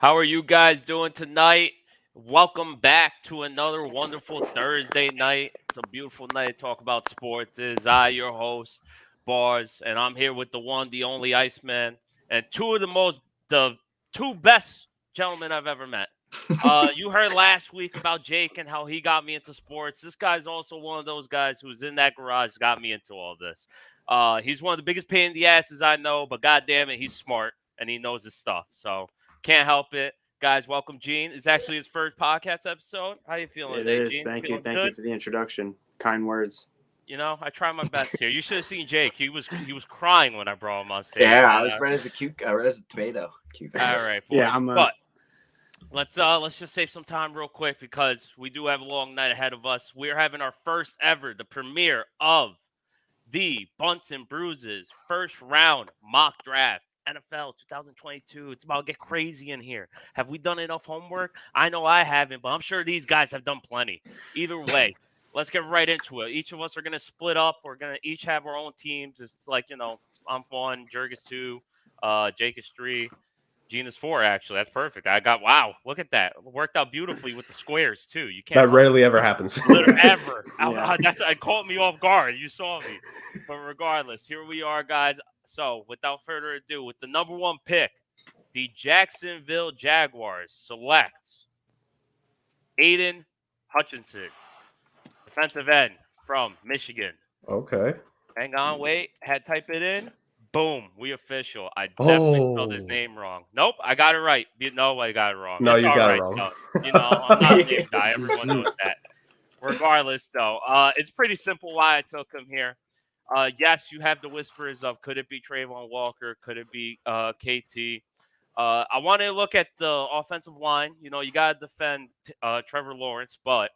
How are you guys doing tonight? Welcome back to another wonderful Thursday night. It's a beautiful night to talk about sports. It is I, your host, Bars, and I'm here with the one, the only Iceman, and the two best gentlemen I've ever met. You heard last week about Jake and how he got me into sports. This guy's also one of those guys who's in that garage, got me into all this. He's one of the biggest pain in the asses I know, but god damn it, he's smart and he knows his stuff. So can't help it. Guys, welcome Gene. It's actually his first podcast episode. How you feeling It today, is. Gene? Thank you. Feeling Thank you good? for the introduction. Kind words. I try my best here. You should have seen Jake. He was crying when I brought him on stage. Yeah, I was red as red as a tomato. All right, boys. Yeah, but let's just save some time real quick because we do have a long night ahead of us. We're having our first ever, the premiere of the Bunts and Bruises first round mock draft. NFL 2022. It's about to get crazy in here. Have we done enough homework? I know I haven't, but I'm sure these guys have done plenty. Either way, let's get right into it. Each of us are going to split up. We're going to each have our own teams. It's like, I'm one, Jurg is two, Jake is three, Gene is four, actually. That's perfect. Wow, look at that. It worked out beautifully with the squares, too. You can't. That rarely ever happens. Literally ever. Yeah. It caught me off guard. You saw me. But regardless, here we are, guys. So, without further ado, with the number one pick, the Jacksonville Jaguars selects Aiden Hutchinson, defensive end from Michigan. Okay. Hang on, wait. Had type it in. Boom. We official. I definitely spelled his name wrong. Nope, I got it right. No, I got it wrong. No, It's you all got right, it wrong. though. I'm not a name guy. Everyone knows that. Regardless, though, it's pretty simple why I took him here. Yes, you have the whispers of could it be Trayvon Walker? Could it be KT? I want to look at the offensive line. You got to defend Trevor Lawrence, but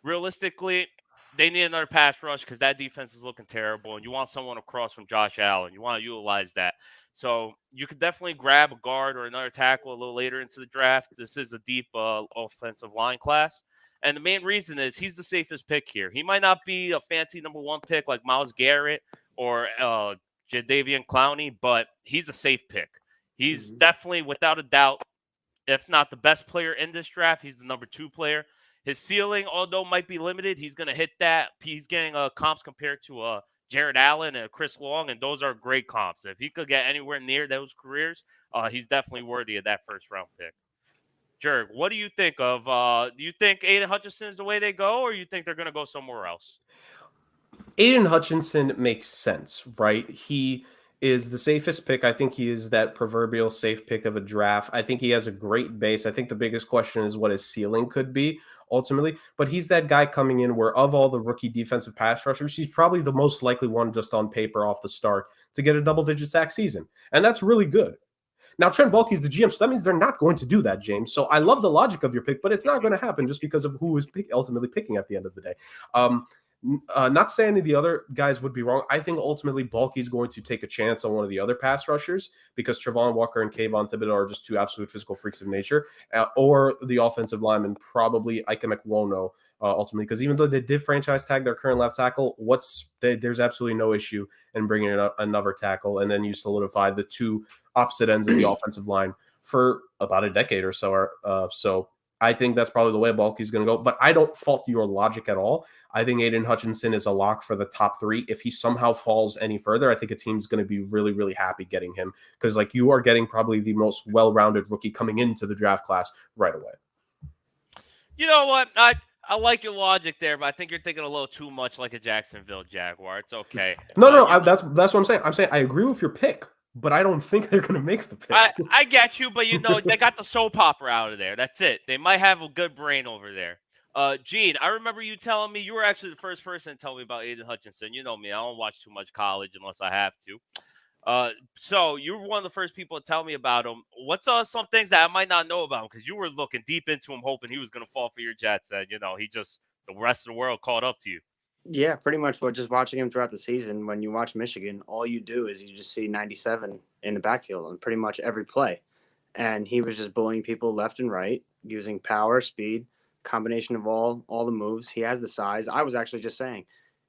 realistically, they need another pass rush because that defense is looking terrible, and you want someone across from Josh Allen. You want to utilize that. So you could definitely grab a guard or another tackle a little later into the draft. This is a deep offensive line class. And the main reason is he's the safest pick here. He might not be a fancy number one pick like Myles Garrett or Jadeveon Clowney, but he's a safe pick. He's definitely, without a doubt, if not the best player in this draft, he's the number two player. His ceiling, although might be limited, he's going to hit that. He's getting comps compared to Jared Allen and Chris Long, and those are great comps. If he could get anywhere near those careers, he's definitely worthy of that first-round pick. Jurg, what do you think of? Do you think Aiden Hutchinson is the way they go, or you think they're going to go somewhere else? Aiden Hutchinson makes sense, right? He is the safest pick. I think he is that proverbial safe pick of a draft. I think he has a great base. I think the biggest question is what his ceiling could be ultimately. But he's that guy coming in where of all the rookie defensive pass rushers, he's probably the most likely one just on paper off the start to get a double-digit sack season. And that's really good. Now, Trent Baalke is the GM, so that means they're not going to do that, James. So I love the logic of your pick, but it's not going to happen just because of who is ultimately picking at the end of the day. Not saying any of the other guys would be wrong. I think ultimately Baalke is going to take a chance on one of the other pass rushers because Trevon Walker and Kayvon Thibodeau are just two absolute physical freaks of nature, or the offensive lineman, probably Ike Ekwonu, ultimately, because even though they did franchise tag their current left tackle, there's absolutely no issue in bringing in another tackle, and then you solidify the two opposite ends of the offensive line for about a decade or so. So I think that's probably the way Baalke is going to go, but I don't fault your logic at all. I think Aiden Hutchinson is a lock for the top three. If he somehow falls any further, I think a team's going to be really, really happy getting him because you are getting probably the most well-rounded rookie coming into the draft class right away. You know what? I like your logic there, but I think you're thinking a little too much like a Jacksonville Jaguar. It's okay. That's what I'm saying. I'm saying I agree with your pick, but I don't think they're going to make the pick. I get you, but they got the soap opera out of there. That's it. They might have a good brain over there. Gene, I remember you telling me you were actually the first person to tell me about Aiden Hutchinson. You know me, I don't watch too much college unless I have to. So you were one of the first people to tell me about him. What's some things that I might not know about him? Because you were looking deep into him, hoping he was going to fall for your Jets, and the rest of the world caught up to you. Yeah, pretty much. But just watching him throughout the season, when you watch Michigan, all you do is you just see 97 in the backfield on pretty much every play, and he was just bullying people left and right using power, speed, combination of all the moves. He has the size. I was actually just saying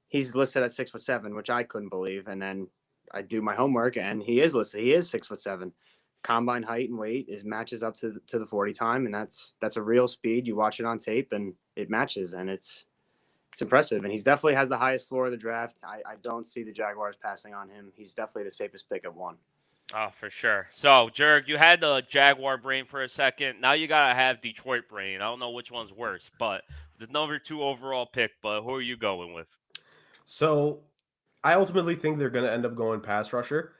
he's listed at 6'7", which I couldn't believe, and then I do my homework, and he is listed. He is 6'7", combine height and weight matches up to the 40 time, and that's a real speed. You watch it on tape, and it matches, and it's impressive. And he's definitely has the highest floor of the draft. I don't see the Jaguars passing on him. He's definitely the safest pick at 1. Oh, for sure. So, Jerg, you had the Jaguar brain for a second. Now you got to have Detroit brain. I don't know which one's worse, but the number 2 overall pick, but who are you going with? So I ultimately think they're going to end up going pass rusher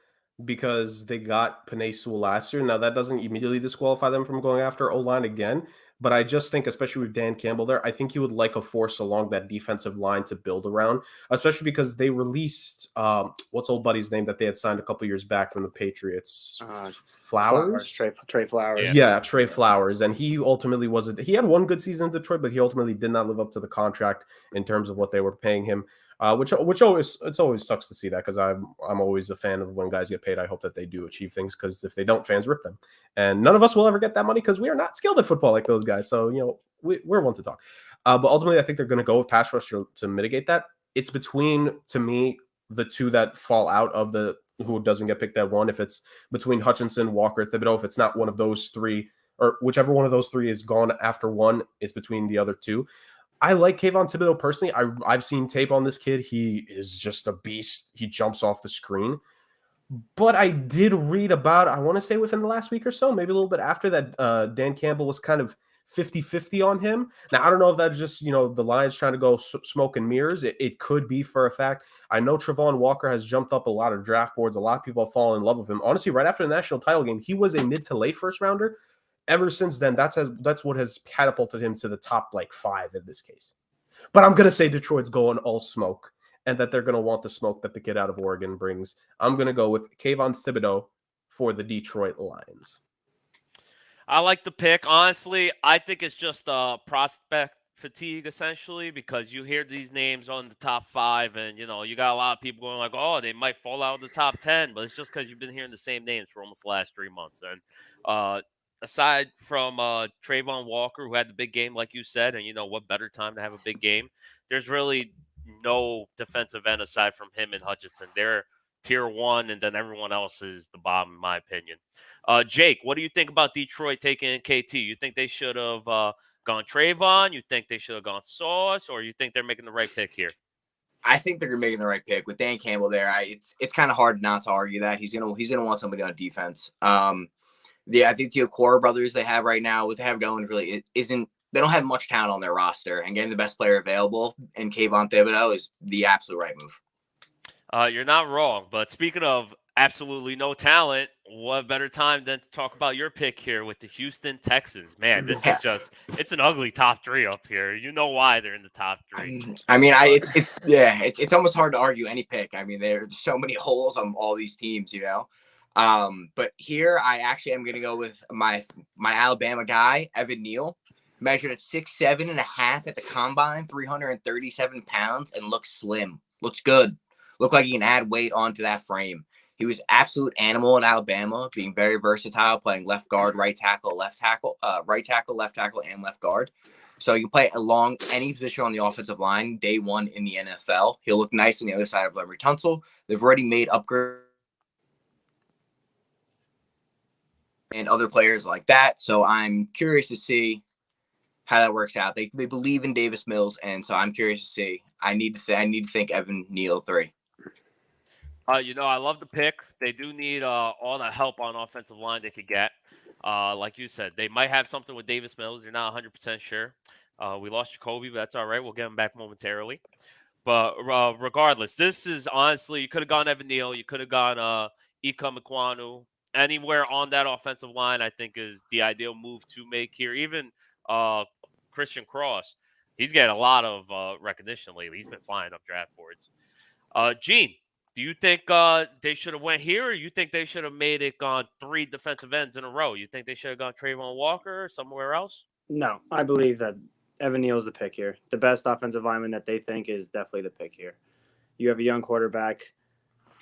because they got Penei Sewell last year. Now, that doesn't immediately disqualify them from going after O-line again, but I just think, especially with Dan Campbell there, I think he would like a force along that defensive line to build around, especially because they released, what's old buddy's name that they had signed a couple years back from the Patriots? Flowers? Trey Flowers. Yeah, Trey Flowers. And he ultimately he had one good season in Detroit, but he ultimately did not live up to the contract in terms of what they were paying him. Which always sucks to see that, because I'm always a fan of when guys get paid. I hope that they do achieve things, because if they don't, fans rip them, and none of us will ever get that money because we are not skilled at football like those guys. So we're one to talk. But ultimately, I think they're going to go with pass rush to mitigate that. It's between, to me, the two that fall out of the who doesn't get picked at 1. If it's between Hutchinson, Walker, Thibodeau, if it's not one of those 3, or whichever one of those 3 is gone after 1, it's between the other 2. I like Kayvon Thibodeau personally. I've seen tape on this kid. He is just a beast. He jumps off the screen. But I did read about, I want to say within the last week or so, maybe a little bit after that, Dan Campbell was kind of 50-50 on him. Now, I don't know if that's just, the Lions trying to go smoke and mirrors. It could be for a fact. I know Travon Walker has jumped up a lot of draft boards. A lot of people have fallen in love with him. Honestly, right after the national title game, he was a mid to late first rounder. Ever since then, that's what has catapulted him to the top 5 in this case. But I'm going to say Detroit's going all smoke, and that they're going to want the smoke that the kid out of Oregon brings. I'm going to go with Kayvon Thibodeau for the Detroit Lions. I like the pick. Honestly, I think it's just prospect fatigue, essentially, because you hear these names on the top 5, and, you got a lot of people going oh, they might fall out of the top 10, but it's just because you've been hearing the same names for almost the last 3 months. And aside from Travon Walker, who had the big game, like you said, and what better time to have a big game? There's really no defensive end aside from him and Hutchinson. They're tier 1, and then everyone else is the bottom, in my opinion. Jake, what do you think about Detroit taking KT? You think they should have gone Travon? You think they should have gone Sauce? Or you think they're making the right pick here? I think they're making the right pick with Dan Campbell there. It's kind of hard not to argue that he's gonna want somebody on defense. I think the Okoro brothers they have right now, what they have going really isn't. They don't have much talent on their roster, and getting the best player available and Kayvon Thibodeau is the absolute right move. You're not wrong. But speaking of absolutely no talent, what better time than to talk about your pick here with the Houston Texans? Man, this is it's an ugly top 3 up here. You know why they're in the top 3. I mean, it's almost hard to argue any pick. I mean, there's so many holes on all these teams, But here I actually am going to go with my Alabama guy, Evan Neal. Measured at 6'7.5" at the combine, 337 pounds, and looks slim. Looks good. Looked like he can add weight onto that frame. He was absolute animal at Alabama, being very versatile, playing left guard, right tackle, left tackle, and left guard. So you play along any position on the offensive line day 1 in the NFL. He'll look nice on the other side of Larry Tunsil. They've already made upgrades and other players like that. So I'm curious to see how that works out. They believe in Davis Mills, and so I'm curious to see. I need to think Evan Neal 3. I love the pick. They do need all the help on offensive line they could get. Like you said, they might have something with Davis Mills. They're not 100% sure. We lost Jacoby, but that's all right. We'll get him back momentarily. But regardless, this is honestly, you could have gone Evan Neal. You could have gone Ika Mekwonu. Anywhere on that offensive line, I think, is the ideal move to make here. Even Christian Cross, he's getting a lot of recognition lately. He's been flying up draft boards. Gene, do you think they should have went here, or you think they should have made it gone 3 defensive ends in a row? You think they should have gone Travon Walker or somewhere else? No, I believe that Evan Neal is the pick here. The best offensive lineman that they think is definitely the pick here. You have a young quarterback.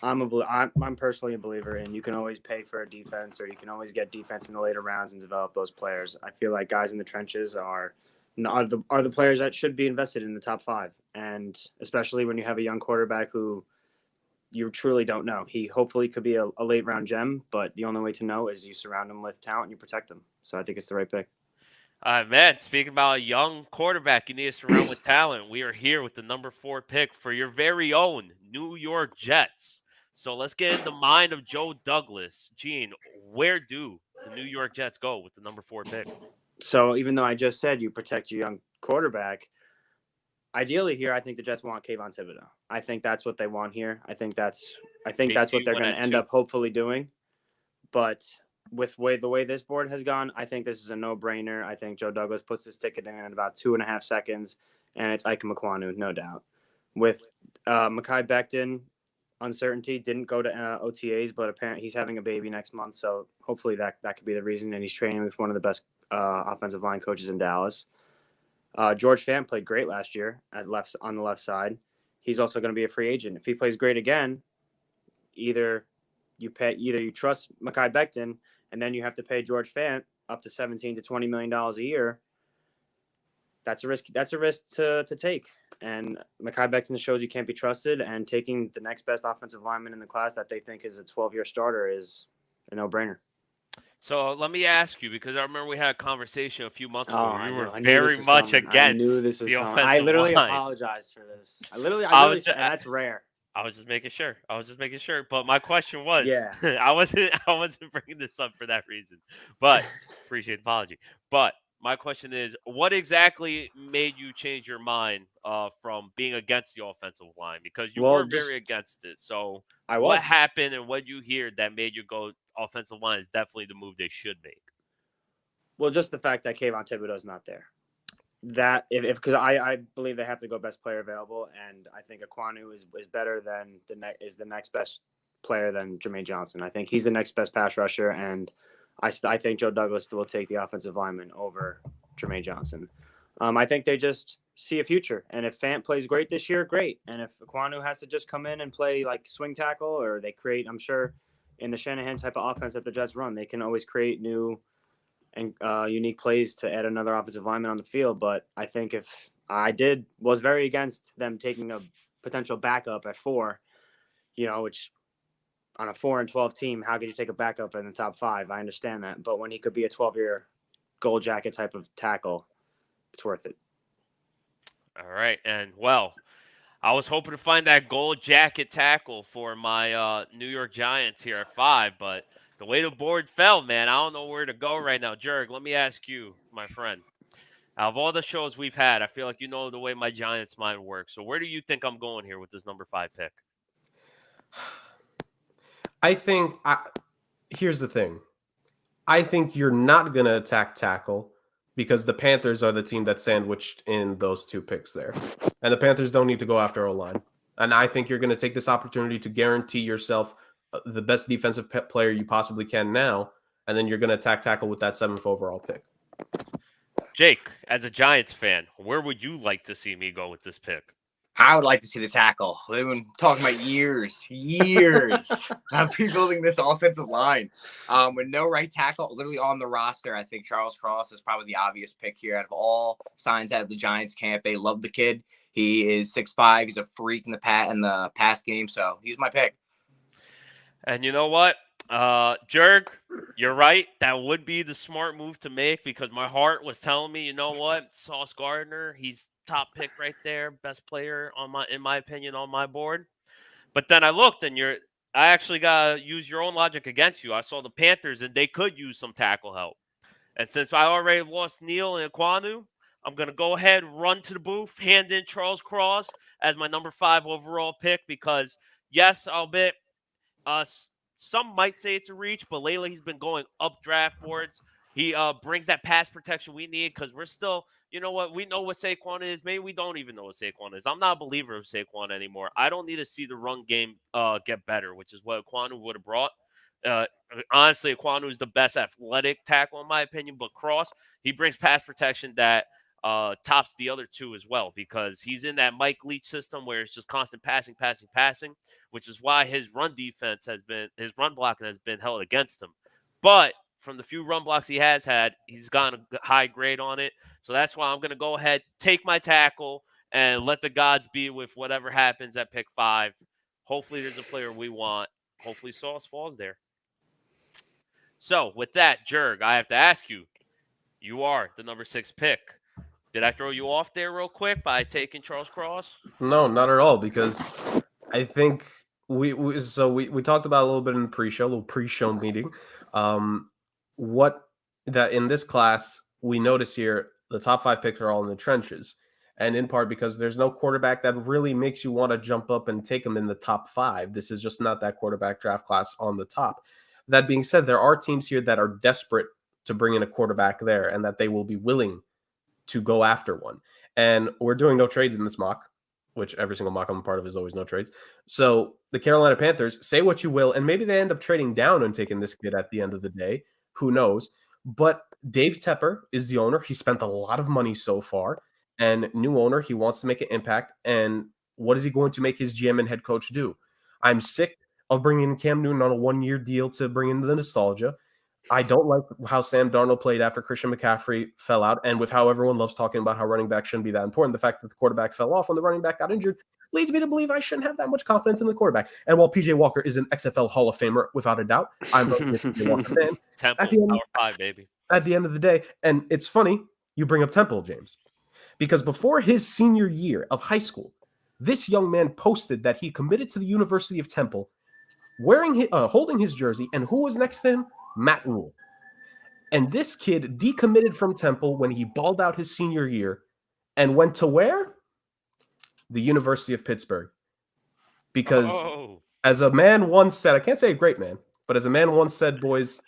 I'm personally a believer in you can always pay for a defense, or you can always get defense in the later rounds and develop those players. I feel like guys in the trenches are the players that should be invested in the top 5, and especially when you have a young quarterback who you truly don't know. He hopefully could be a late round gem, but the only way to know is you surround him with talent and you protect him. So I think it's the right pick. Man, speaking about a young quarterback you need to surround with talent, we are here with the number 4 pick for your very own New York Jets. So let's get in the mind of Joe Douglas. Gene, where do the New York Jets go with the number 4 pick? So even though I just said you protect your young quarterback, ideally here I think the Jets want Kayvon Thibodeau. I think that's what they want here. I think that's what they're going to end up hopefully doing. But with the way this board has gone, I think this is a no-brainer. I think Joe Douglas puts this ticket in about 2.5 seconds, and it's Ike Ekwonu, no doubt. With Mekhi Becton, uncertainty, didn't go to OTAs, but apparently he's having a baby next month, so hopefully that could be the reason, and he's training with one of the best offensive line coaches in Dallas. George Fant played great last year on the left side. He's also going to be a free agent. If he plays great again, either you trust Mekhi Becton, and then you have to pay George Fant up to $17 to $20 million a year. That's a risk. That's a risk to take. And Mekhi Becton shows you can't be trusted. And taking the next best offensive lineman in the class that they think is a 12-year starter is a no-brainer. So let me ask you, because I remember we had a conversation a few months ago. You were I very much coming. against I knew this was the coming. offensive I literally line. apologized for this. I literally that's rare. I was just making sure. But my question was, Yeah. I wasn't bringing this up for that reason. But appreciate the apology. But my question is, what exactly made you change your mind from being against the offensive line? Because you were very against it. So what happened and what you hear that made you go offensive line is definitely the move they should make? Well, just the fact that Kayvon Thibodeau is not there. That because I believe they have to go best player available, and I think Ekwonu is better than the next best player than Jermaine Johnson. I think he's the next best pass rusher, and I think Joe Douglas will take the offensive lineman over Jermaine Johnson. I think they just see a future, and if Fant plays great this year, great. And if Ekwonu has to just come in and play like swing tackle, or they create, I'm sure in the Shanahan type of offense that the Jets run, they can always create new and unique plays to add another offensive lineman on the field. But I think if was very against them taking a potential backup at 4, which on a 4-12 team, how could you take a backup in the top 5? I understand that. But when he could be a 12-year gold jacket type of tackle, it's worth it. All right. And well, I was hoping to find that gold jacket tackle for my New York Giants here at 5, but the way the board fell, man, I don't know where to go right now. Jurg, let me ask you, my friend. Out of all the shows we've had, I feel like you know the way my Giants mind works. So where do you think I'm going here with this number 5 pick? I think here's the thing. I think you're not going to attack tackle because the Panthers are the team that's sandwiched in those 2 picks there. And the Panthers don't need to go after O-line. And I think you're going to take this opportunity to guarantee yourself the best defensive player you possibly can now, and then you're going to attack tackle with that 7th overall pick. Jake, as a Giants fan, where would you like to see me go with this pick? I would like to see the tackle. They've been talking about years about rebuilding this offensive line. With no right tackle literally on the roster, I think Charles Cross is probably the obvious pick here out of all signs out of the Giants camp. They love the kid. He is 6'5". He's a freak in the pass game, so he's my pick. And you know what? Jurg, you're right. That would be the smart move to make because my heart was telling me, you know what? Sauce Gardner, he's top pick right there, best player in my opinion, on my board. But then I looked and I actually got to use your own logic against you. I saw the Panthers and they could use some tackle help. And since I already lost Neal and Ekwonu, I'm going to go ahead, run to the booth, hand in Charles Cross as my number 5 overall pick because, yes, I'll bet some might say it's a reach, but lately he's been going up draft boards. He brings that pass protection we need because we're still, you know what, we know what Saquon is. Maybe we don't even know what Saquon is. I'm not a believer of Saquon anymore. I don't need to see the run game get better, which is what Ekwonu would have brought. Honestly, Ekwonu is the best athletic tackle in my opinion, but Cross, he brings pass protection that tops the other 2 as well because he's in that Mike Leach system where it's just constant passing, which is why his run blocking has been held against him. But from the few run blocks he has had, he's gotten a high grade on it. So that's why I'm going to go ahead, take my tackle, and let the gods be with whatever happens at pick 5. Hopefully, there's a player we want. Hopefully, Sauce falls there. So, with that, Jurg, I have to ask you. You are the number 6 pick. Did I throw you off there real quick by taking Charles Cross? No, not at all, because I think we talked about a little bit in the pre-show, a little pre-show meeting. What that in this class we notice here, the top 5 picks are all in the trenches, and in part because there's no quarterback that really makes you want to jump up and take them in the top 5. This is just not that quarterback draft class on the top. That being said, there are teams here that are desperate to bring in a quarterback there, and that they will be willing to go after one. And we're doing no trades in this mock, which every single mock I'm a part of is always no trades. So the Carolina Panthers, say what you will, and maybe they end up trading down and taking this kid at the end of the day. Who knows? But Dave Tepper is the owner. He spent a lot of money so far, and new owner, he wants to make an impact. And what is he going to make his GM and head coach do? I'm sick of bringing in Cam Newton on a 1-year deal to bring in the nostalgia. I don't like how Sam Darnold played after Christian McCaffrey fell out, and with how everyone loves talking about how running back shouldn't be that important. The fact that the quarterback fell off when the running back got injured leads me to believe I shouldn't have that much confidence in the quarterback. And while PJ Walker is an XFL Hall of Famer, without a doubt, I'm a PJ Walker fan. Temple, Power 5, baby. At the end of the day, and it's funny you bring up Temple, James, because before his senior year of high school, this young man posted that he committed to the University of Temple, holding his jersey, and who was next to him? Matt Rule. And this kid decommitted from Temple when he balled out his senior year and went to where? The University of Pittsburgh. Because as a man once said, I can't say a great man, but as a man once said, boys,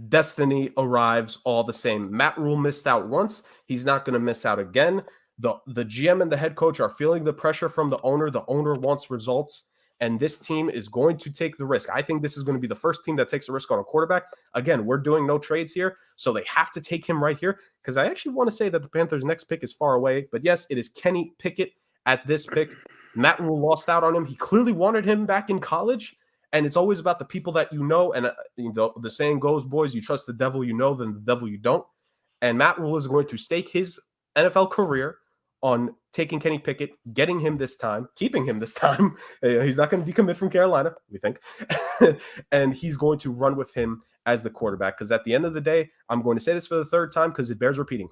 destiny arrives all the same. Matt Rule missed out once. He's not going to miss out again. The GM and the head coach are feeling the pressure from the owner. The owner wants results. And this team is going to take the risk. I think this is going to be the first team that takes a risk on a quarterback. Again, we're doing no trades here, so they have to take him right here, because I actually want to say that the Panthers' next pick is far away. But yes, it is Kenny Pickett at this pick. Matt Rule lost out on him. He clearly wanted him back in college, and it's always about the people that you know. And the saying goes, boys, you trust the devil you know than the devil you don't. And Matt Rule is going to stake his NFL career on taking Kenny Pickett, getting him this time, keeping him this time. He's not going to decommit from Carolina, we think. And he's going to run with him as the quarterback, because at the end of the day, I'm going to say this for the 3rd time because it bears repeating.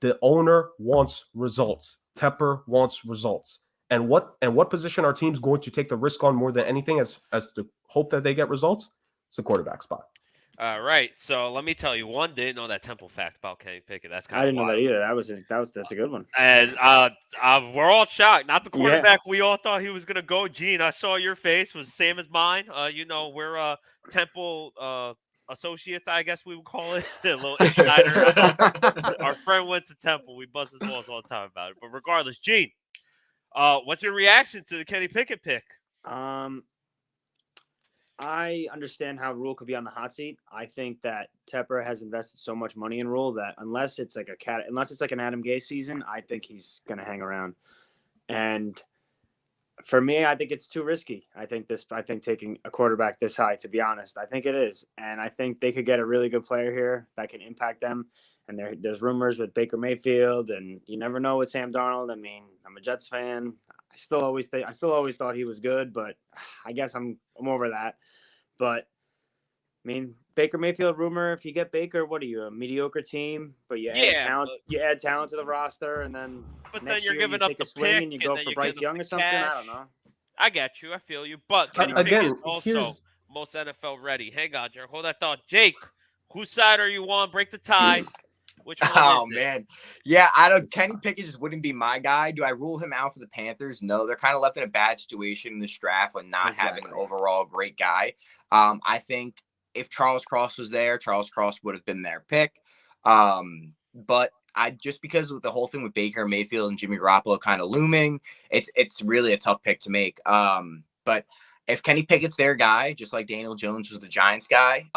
The owner wants results. Tepper wants results. And what position are teams going to take the risk on more than anything as to hope that they get results? It's the quarterback spot. All right, so let me tell you, one didn't know that Temple fact about Kenny Pickett. That's kind I of didn't know that either. That's a good one. And we're all shocked. Not the quarterback we all thought he was gonna go. Gene, I saw your face was the same as mine. We're Temple associates, I guess we would call it. A little insider. Our friend went to Temple. We bust his balls all the time about it. But regardless, Gene, what's your reaction to the Kenny Pickett pick? I understand how Rule could be on the hot seat. I think that Tepper has invested so much money in Rule that unless it's like an Adam Gase season, I think he's going to hang around. And for me, I think it's too risky. I think taking a quarterback this high, to be honest, I think it is. And I think they could get a really good player here that can impact them. And there's rumors with Baker Mayfield, and you never know with Sam Darnold. I mean, I'm a Jets fan. I still always thought he was good, but I guess I'm over that. But I mean, Baker Mayfield rumor. If you get Baker, what are you, a mediocre team? But you add talent to the roster, and then then you're giving up the pick, and you go for Bryce Young or something. I don't know. I get you. I feel you. But Kenny Pickett also most NFL ready. Hang on, Jared. Hold that thought. Jake, whose side are you on? Break the tie. Which one is it? Man. Yeah, Kenny Pickett just wouldn't be my guy. Do I rule him out for the Panthers? No, they're kind of left in a bad situation in this draft with not having an overall great guy. I think if Charles Cross was there, Charles Cross would have been their pick. But just because of the whole thing with Baker Mayfield and Jimmy Garoppolo kind of looming, it's really a tough pick to make. But if Kenny Pickett's their guy, just like Daniel Jones was the Giants guy,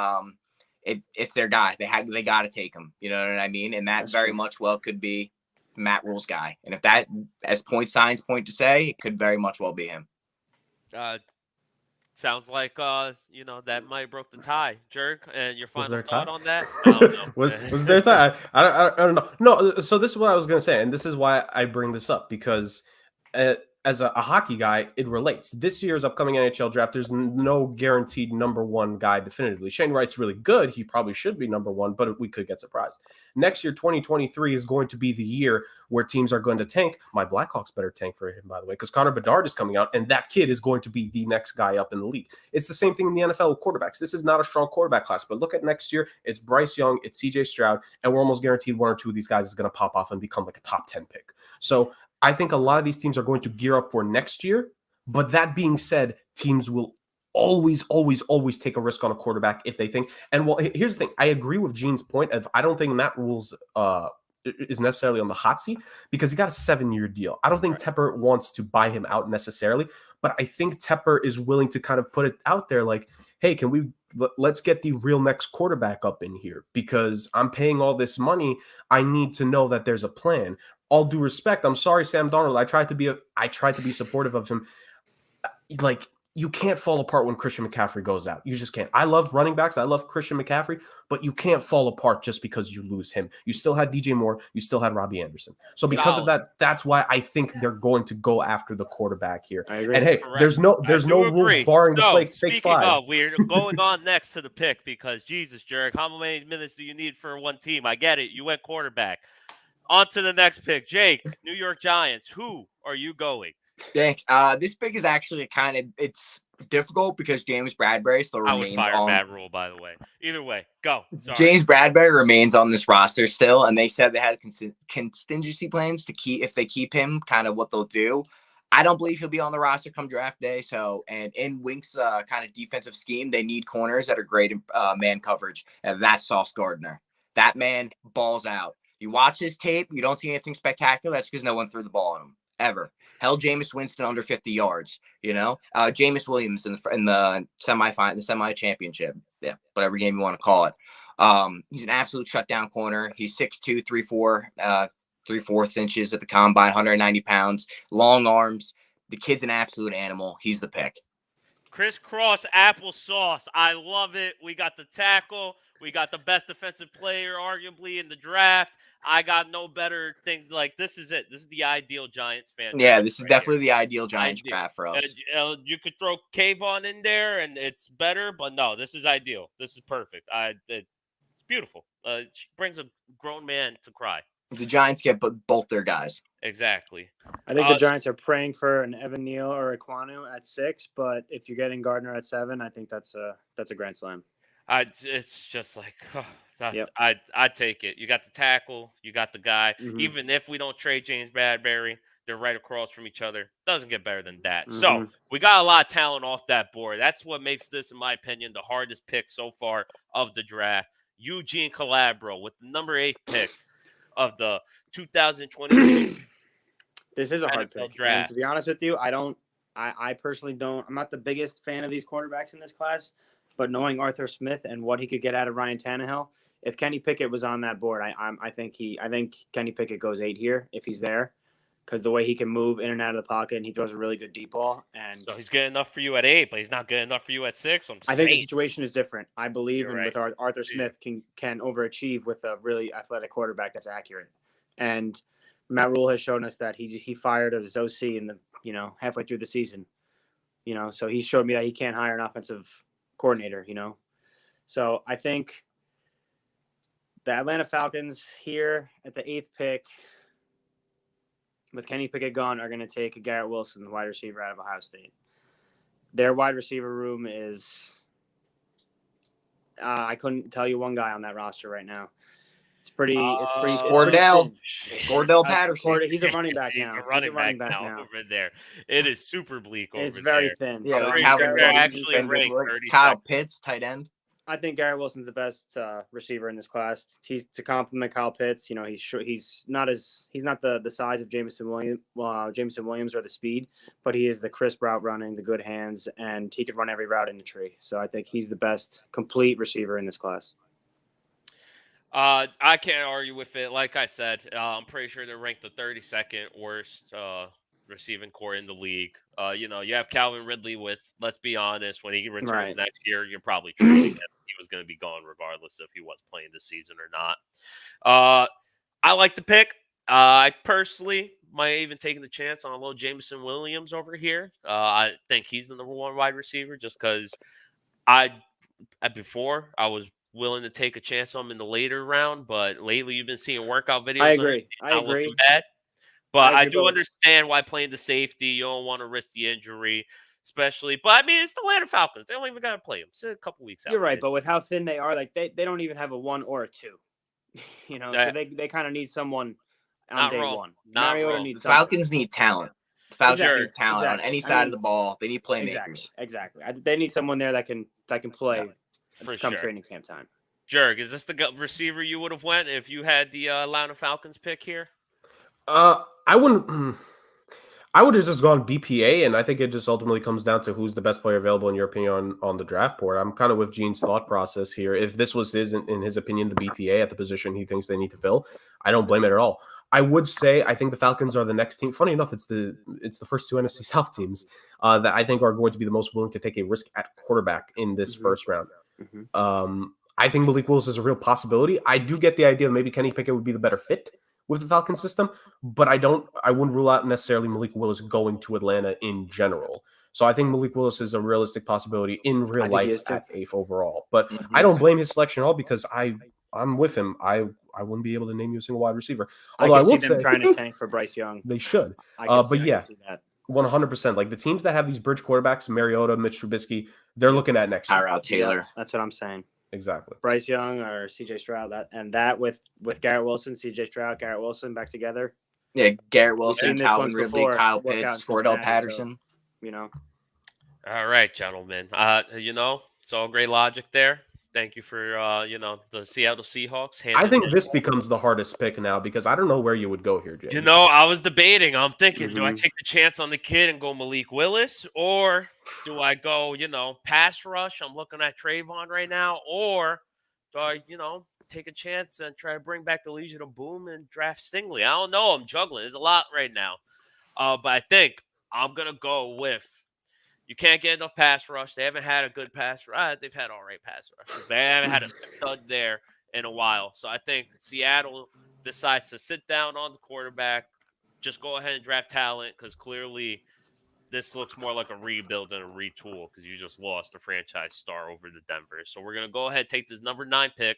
it's their guy. They got to take him. You know what I mean? And that very much well could be Matt Rule's guy. And if that, as signs point to say, it could very much well be him. Sounds like that might have broke the tie, Jerk. And your final thought on that? Was there a tie? I don't know. No. So this is what I was going to say, and this is why I bring this up, because as as a hockey guy, it relates. This year's upcoming NHL draft, there's no guaranteed number one guy definitively. Shane Wright's really good. He probably should be number one, but we could get surprised. Next year, 2023, is going to be the year where teams are going to tank. My Blackhawks better tank for him, by the way, because Connor Bedard is coming out, and that kid is going to be the next guy up in the league. It's the same thing in the NFL with quarterbacks. This is not a strong quarterback class, but look at next year. It's Bryce Young, it's CJ Stroud, and we're almost guaranteed one or two of these guys is going to pop off and become like a top 10 pick. So I think a lot of these teams are going to gear up for next year. But that being said, teams will always take a risk on a quarterback if they think. And well, here's the thing. I agree with Gene's point of I don't think Matt Rule's is necessarily on the hot seat because he got a 7-year deal. I don't think Tepper wants to buy him out necessarily, but I think Tepper is willing to kind of put it out there like, hey, let's get the real next quarterback up in here because I'm paying all this money. I need to know that there's a plan. All due respect, I'm sorry, Sam Darnold. I tried to be supportive of him. Like, you can't fall apart when Christian McCaffrey goes out. You just can't. I love running backs. I love Christian McCaffrey, but you can't fall apart just because you lose him. You still had DJ Moore. You still had Robbie Anderson. So because of that, that's why I think they're going to go after the quarterback here. I agree. And hey, there's no rule barring the fake slide. We're going on next to the pick because Jesus, Jarek, how many minutes do you need for one team? I get it. You went quarterback. On to the next pick. Jake, New York Giants. Who are you going? Thanks. This pick is actually it's difficult because James Bradbury still remains I would fire on. Matt Rule, by the way. Either way, go. Sorry. James Bradbury remains on this roster still, and they said they had contingency plans to if they keep him, kind of what they'll do. I don't believe he'll be on the roster come draft day. So, and in Wink's kind of defensive scheme, they need corners that are great in man coverage, and that's Sauce Gardner. That man balls out. You watch his tape, you don't see anything spectacular. That's because no one threw the ball on him ever. Held Jameis Winston under 50 yards. Jameis Williams in the semi championship. Yeah, whatever game you want to call it. He's an absolute shutdown corner. He's 6'2", 3/4 inches at the combine, 190 pounds, long arms. The kid's an absolute animal. He's the pick. Crisscross applesauce. I love it. We got the tackle. We got the best defensive player, arguably, in the draft. I got no better things. Like, this is it. This is the ideal Giants fan. Yeah, this is definitely the ideal Giants draft for us. You could throw Kayvon in there, and it's better, but no, this is ideal. This is perfect. It's beautiful. It brings a grown man to cry. The Giants get both their guys. Exactly. I think the Giants are praying for an Evan Neal or a Kwanu at 6, but if you're getting Gardner at 7, I think that's a grand slam. It's just like, Yep. I'd take it. You got the tackle, you got the guy. Mm-hmm. Even if we don't trade James Bradbury, they're right across from each other. Doesn't get better than that. Mm-hmm. So we got a lot of talent off that board. That's what makes this, in my opinion, the hardest pick so far of the draft. Eugene Calabro with the number 8 pick of the 2022. This is a hard NFL pick. draft. And to be honest with you, I personally don't. I'm not the biggest fan of these quarterbacks in this class, but knowing Arthur Smith and what he could get out of Ryan Tannehill, if Kenny Pickett was on that board, I think Kenny Pickett goes 8 here if he's there, because the way he can move in and out of the pocket, and he throws a really good deep ball. And so he's good enough for you at 8, but he's not good enough for you at 6. I think the situation is different. I believe with Arthur Smith can overachieve with a really athletic quarterback that's accurate. And Matt Rule has shown us that he fired his OC in the halfway through the season. So he showed me that he can't hire an offensive coordinator. So I think the Atlanta Falcons here at the 8th pick, with Kenny Pickett gone, are going to take Garrett Wilson, the wide receiver out of Ohio State. Their wide receiver room is I couldn't tell you one guy on that roster right now. It's pretty. Cordell Patterson. He's a running back now. He's a running back now over there. It is super bleak over there. It's very thin. Yeah, Kyle Pitts, tight end. I think Garrett Wilson's the best receiver in this class. He's to complement Kyle Pitts. He's not the size of Jameson Williams or the speed, but he is the crisp route running, the good hands, and he could run every route in the tree. So I think he's the best complete receiver in this class. I can't argue with it. Like I said, I'm pretty sure they're ranked the 32nd worst receiving core in the league. You have Calvin Ridley with, let's be honest, when he returns next year, you're probably trading him. He was going to be gone regardless if he was playing this season or not. I like the pick. I personally might even taking the chance on a little Jameson Williams over here. I think he's the number one wide receiver just because before I was willing to take a chance on him in the later round, but lately you've been seeing workout videos. I on him, agree. he's I not agree. looking bad. But I agree, do but- understand why playing the safety, you don't want to risk the injury, especially. But I mean, it's the Atlanta Falcons. They don't even got to play him. It's a couple weeks out. You're right, man. but with how thin they are, like they don't even have a 1 or a 2. You know, That- so they kind of need someone on Not day wrong. 1. Not Mariota wrong. needs The someone. Falcons need talent. The Falcons Exactly, need talent on exactly. any I side mean, of the ball. They need playmakers. Exactly. They need someone there that can play For come sure. training camp time. Jurg, is this the receiver you would have went if you had the Atlanta Falcons pick here? I wouldn't. I would have just gone BPA, and I think it just ultimately comes down to who's the best player available in your opinion on the draft board. I'm kind of with Gene's thought process here. If this was in his opinion, the BPA at the position he thinks they need to fill, I don't blame it at all. I would say I think the Falcons are the next team. Funny enough, it's the first two NFC South teams that I think are going to be the most willing to take a risk at quarterback in this first round. I think Malik Willis is a real possibility. I do get the idea of maybe Kenny Pickett would be the better fit with the Falcons system, but I wouldn't rule out necessarily Malik Willis going to Atlanta in general. So I think Malik Willis is a realistic possibility in real life at 8th overall. But I don't blame his selection at all because I'm with him. I wouldn't be able to name you a single wide receiver. Although I I can will see them say trying to tank for Bryce Young. they should. I can see that. 100%. Like the teams that have these bridge quarterbacks, Mariota, Mitch Trubisky, they're looking at next year. Tyrod Taylor. Yeah, that's what I'm saying. Exactly. Bryce Young or CJ Stroud, that with Garrett Wilson, CJ Stroud, Garrett Wilson back together. Yeah, Garrett seen Wilson, this Calvin once Ridley, before, Kyle work out in Pitts, Cordell Cincinnati, so- Patterson. You know, All right, gentlemen. It's all great logic there. Thank you for the Seattle Seahawks. I think this becomes the hardest pick now because I don't know where you would go here, Jay. I was debating. I'm thinking, do I Mhm. take the chance on the kid and go Malik Willis, or do I go, pass rush? I'm looking at Trayvon right now, or do I, take a chance and try to bring back the Legion of Boom and draft Stingley? I don't know. I'm juggling. There's a lot right now, but I think I'm gonna go with. You can't get enough pass rush. They haven't had a good pass rush. They've had all right pass rush. They haven't had a stud there in a while. So I think Seattle decides to sit down on the quarterback, just go ahead and draft talent because clearly this looks more like a rebuild than a retool because you just lost a franchise star over to Denver. So we're going to go ahead and take this number 9 pick.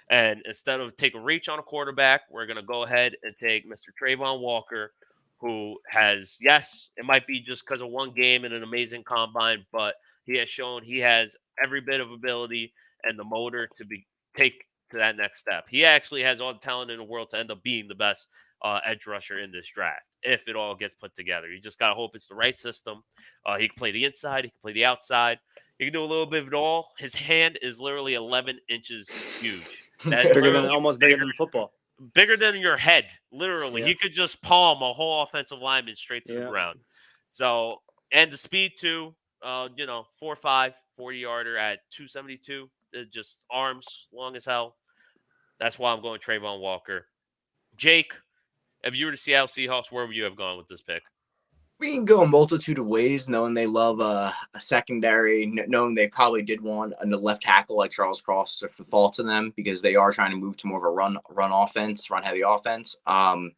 And instead of take a reach on a quarterback, we're going to go ahead and take Mr. Trayvon Walker, who has, yes, it might be just because of one game and an amazing combine, but he has shown he has every bit of ability and the motor to take to that next step. He actually has all the talent in the world to end up being the best edge rusher in this draft if it all gets put together. You just got to hope it's the right system. He can play the inside. He can play the outside. He can do a little bit of it all. His hand is literally 11 inches huge. That's almost bigger than football. Bigger than your head, literally. Yeah. He could just palm a whole offensive lineman straight to the ground. So, and the speed too, 4.5, 40-yarder at 272. Just arms long as hell. That's why I'm going Trayvon Walker. Jake, if you were the Seattle Seahawks, where would you have gone with this pick? We can go a multitude of ways, knowing they love a secondary, knowing they probably did want a left tackle like Charles Cross for thoughts in them because they are trying to move to more of a run offense, run heavy offense. I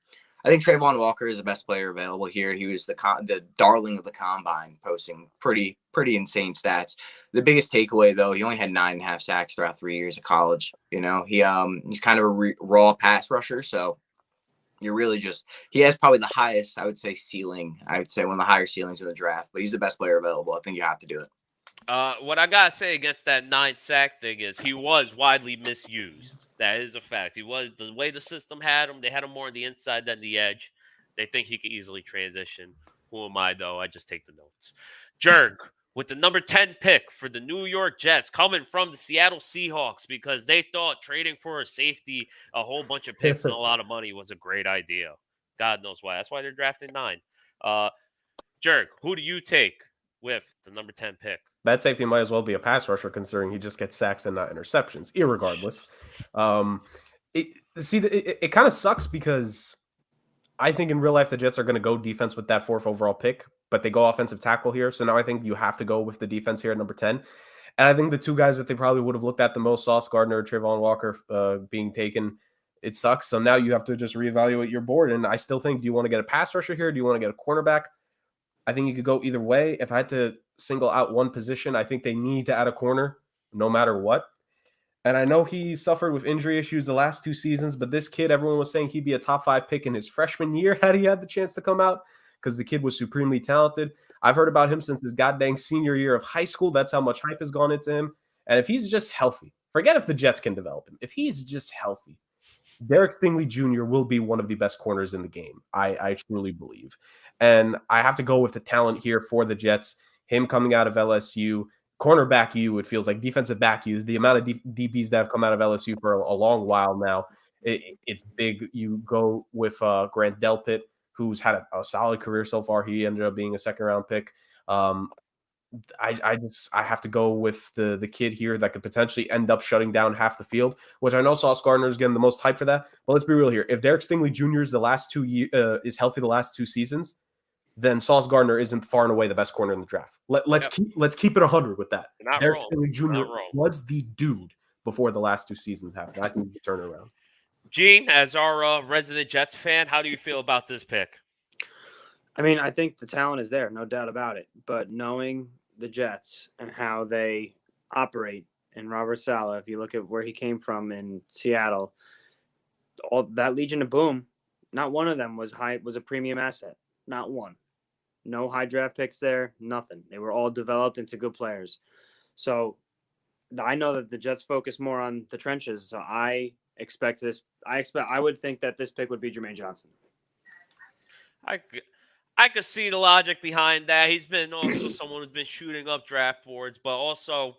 think Trayvon Walker is the best player available here. He was the darling of the combine, posting pretty insane stats. The biggest takeaway though, he only had 9.5 sacks throughout 3 years of college. He's kind of a raw pass rusher, so. He has probably the highest, I would say, ceiling. I would say one of the higher ceilings in the draft, but he's the best player available. I think you have to do it. What I got to say against that 9 sack thing is he was widely misused. That is a fact. He was, the way the system had him, they had him more on the inside than the edge. They think he could easily transition. Who am I, though? I just take the notes. Jurg, with the number 10 pick for the New York Jets, coming from the Seattle Seahawks because they thought trading for a safety, a whole bunch of picks and a lot of money was a great idea. God knows why. That's why they're drafting 9. Jurg, who do you take with the number 10 pick? That safety might as well be a pass rusher considering he just gets sacks and not interceptions, irregardless. It kind of sucks because I think in real life the Jets are going to go defense with that 4th overall pick, but they go offensive tackle here. So now I think you have to go with the defense here at number 10. And I think the two guys that they probably would have looked at the most, Sauce Gardner or Trayvon Walker being taken, it sucks. So now you have to just reevaluate your board. And I still think, do you want to get a pass rusher here? Do you want to get a cornerback? I think you could go either way. If I had to single out one position, I think they need to add a corner no matter what. And I know he suffered with injury issues the last 2 seasons, but this kid, everyone was saying he'd be a top 5 pick in his freshman year had he had the chance to come out because the kid was supremely talented. I've heard about him since his goddamn senior year of high school. That's how much hype has gone into him. And if he's just healthy, forget if the Jets can develop him. If he's just healthy, Derek Stingley Jr. will be one of the best corners in the game. I truly believe. And I have to go with the talent here for the Jets. Him coming out of LSU, cornerback U, it feels like defensive back U. The amount of DBs that have come out of LSU for a long while now, it's big. You go with Grant Delpit, who's had a solid career so far. He ended up being a second-round pick. I have to go with the kid here that could potentially end up shutting down half the field, which I know Sauce Gardner is getting the most hype for that. But let's be real here. If Derek Stingley Jr. is healthy the last 2 seasons, then Sauce Gardner isn't far and away the best corner in the draft. Let's keep it 100 with that. Not Derek wrong. Stingley Jr. Not wrong. was the dude before the last 2 seasons happened. I can turn it around. Gene, as our resident Jets fan, how do you feel about this pick? I mean, I think the talent is there, no doubt about it. But knowing the Jets and how they operate, and Robert Saleh, if you look at where he came from in Seattle, all that Legion of Boom, not one of them was a premium asset. Not one. No high draft picks there, nothing. They were all developed into good players. So I know that the Jets focus more on the trenches. So I would think that this pick would be Jermaine Johnson. I could see the logic behind that. He's been also someone who's been shooting up draft boards, but also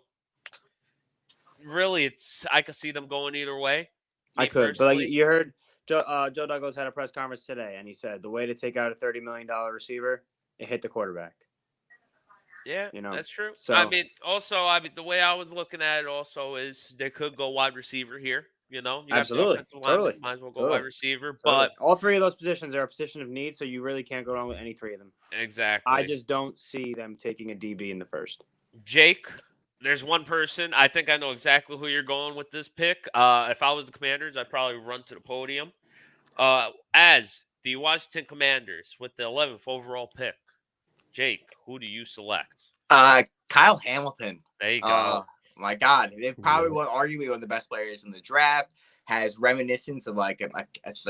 really I could see them going either way. I could, but like you heard Joe Douglas had a press conference today, and he said the way to take out a $30 million receiver, it hit the quarterback. Yeah, you know, that's true. So I mean, the way I was looking at it also is they could go wide receiver here. You know, you absolutely, totally. Might as well go wide receiver. But all 3 of those positions are a position of need, so you really can't go wrong with any 3 of them. Exactly. I just don't see them taking a DB in the first. Jake, there's one person. I think I know exactly who you're going with this pick. If I was the Commanders, I'd probably run to the podium. As the Washington Commanders with the 11th overall pick, Jake, who do you select? Kyle Hamilton. There you go. My God, they probably arguably one of the best players in the draft. Has reminiscence of like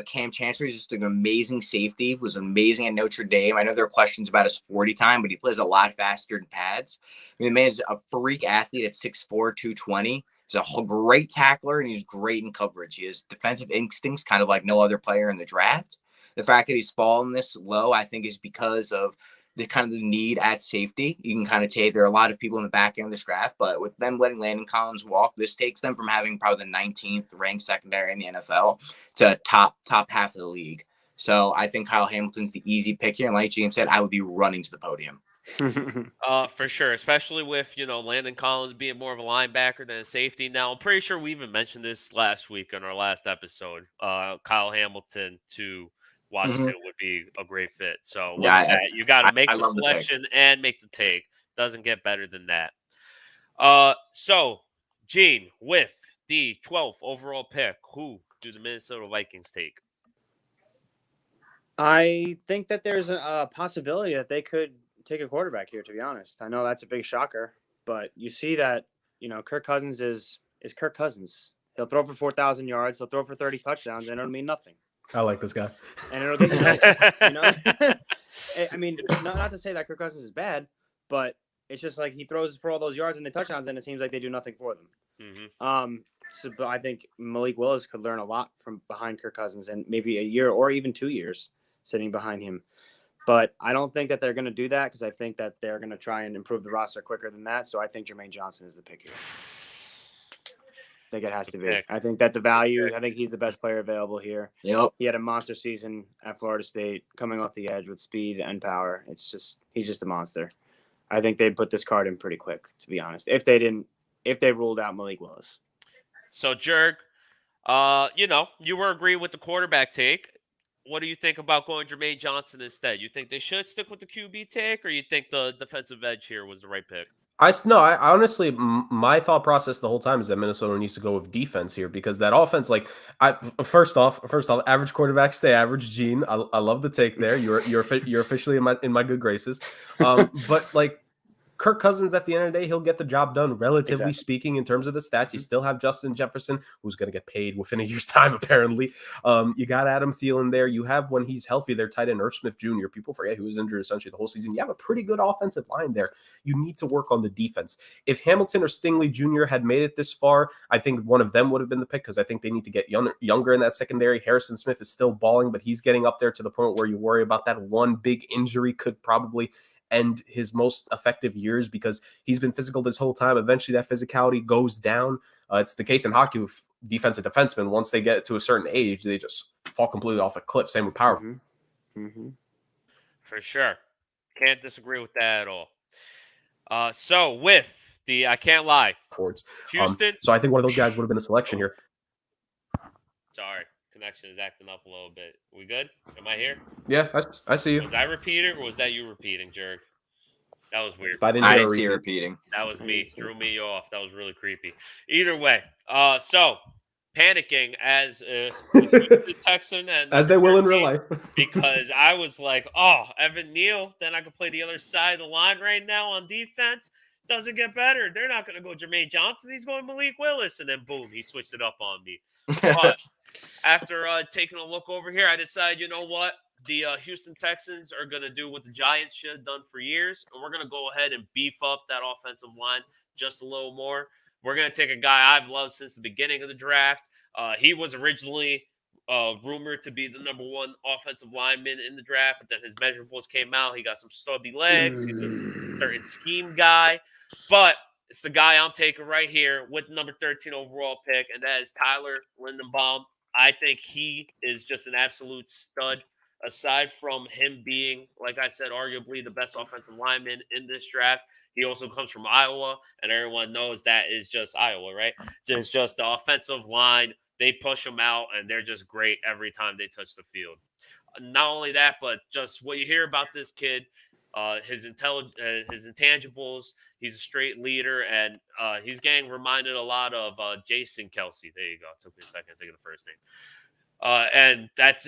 Cam Chancellor. He's just an amazing safety. Was amazing at Notre Dame. I know there are questions about his 40 time, but he plays a lot faster than pads. I mean, the man is a freak athlete at 6'4", 220. He's a great tackler, and he's great in coverage. He has defensive instincts, kind of like no other player in the draft. The fact that he's fallen this low, I think, is because of the need at safety. You can kind of take, there are a lot of people in the back end of this draft, but with them letting Landon Collins walk, this takes them from having probably the 19th ranked secondary in the NFL to top half of the league. So I think Kyle Hamilton's the easy pick here. And like James said, I would be running to the podium. For sure, especially with, Landon Collins being more of a linebacker than a safety. Now, I'm pretty sure we even mentioned this last week in our last episode. Kyle Hamilton to Washington would be a great fit. So you got to make the selection and make the take. Doesn't get better than that. So, Gene, with the 12th overall pick, who do the Minnesota Vikings take? I think that there's a possibility that they could take a quarterback here, to be honest. I know that's a big shocker, but you see that, Kirk Cousins is Kirk Cousins. He'll throw for 4,000 yards. He'll throw for 30 touchdowns, and it'll mean nothing. I like this guy. And it'll get I mean, not to say that Kirk Cousins is bad, but it's just like he throws for all those yards and the touchdowns, and it seems like they do nothing for them. But I think Malik Willis could learn a lot from behind Kirk Cousins, and maybe a year or even 2 years sitting behind him. But I don't think that they're going to do that because I think that they're going to try and improve the roster quicker than that. So I think Jermaine Johnson is the pick here. I think it has to be. I think that's the value. I think he's the best player available here. Yep. He had a monster season at Florida State, coming off the edge with speed and power. He's just a monster. I think they'd put this card in pretty quick, to be honest. If they ruled out Malik Willis. So, Jerg, you were agreeing with the quarterback take. What do you think about going Jermaine Johnson instead? You think they should stick with the QB take, or you think the defensive edge here was the right pick? I honestly, my thought process the whole time is that Minnesota needs to go with defense here because that offense, like, first off, average quarterbacks stay average. Gene, I love the take there. You're officially in my good graces. But like, Kirk Cousins, at the end of the day, he'll get the job done, relatively speaking, in terms of the stats. You still have Justin Jefferson, who's going to get paid within a year's time, apparently. You got Adam Thielen there. You have, when he's healthy, their tight end, Irv Smith Jr. People forget who was injured essentially the whole season. You have a pretty good offensive line there. You need to work on the defense. If Hamilton or Stingley Jr. had made it this far, I think one of them would have been the pick because I think they need to get younger in that secondary. Harrison Smith is still balling, but he's getting up there to the point where you worry about that one big injury could probably end his most effective years because he's been physical this whole time. Eventually that physicality goes down. It's the case in hockey with defensive defensemen. Once they get to a certain age, they just fall completely off a cliff. Same with power. For sure. Can't disagree with that at all. So with the, I can't lie, Forwards. Houston. So I think one of those guys would have been a selection here. Sorry, connection is acting up a little bit. We good? Am I here? Yeah, I see you. Was I repeating or was that you repeating, Jerg? That was weird. I didn't see you repeating. That was me. Threw me off. That was really creepy. Either way, so panicking as the Texan and as they will in real life, because I was like, oh, Evan Neal. Then I could play the other side of the line right now on defense. Doesn't get better. They're not going to go Jermaine Johnson. He's going Malik Willis, and then boom, he switched it up on me. But after taking a look over here, I decided, you know what? The Houston Texans are going to do what the Giants should have done for years, and we're going to go ahead and beef up that offensive line just a little more. We're going to take a guy I've loved since the beginning of the draft. He was originally rumored to be the number one offensive lineman in the draft, but then his measurables came out. He got some stubby legs. He was a certain scheme guy, but it's the guy I'm taking right here with number 13 overall pick, and that is Tyler Linderbaum. I think he is just an absolute stud. Aside from him being, like I said, arguably the best offensive lineman in this draft, he also comes from Iowa, and everyone knows that is just Iowa, right? Just the offensive line. They push them out, and they're just great every time they touch the field. Not only that, but just what you hear about this kid, his intangibles. He's a straight leader, and he's getting reminded a lot of Jason Kelsey. There you go. It took me a second to think of the first name. And that's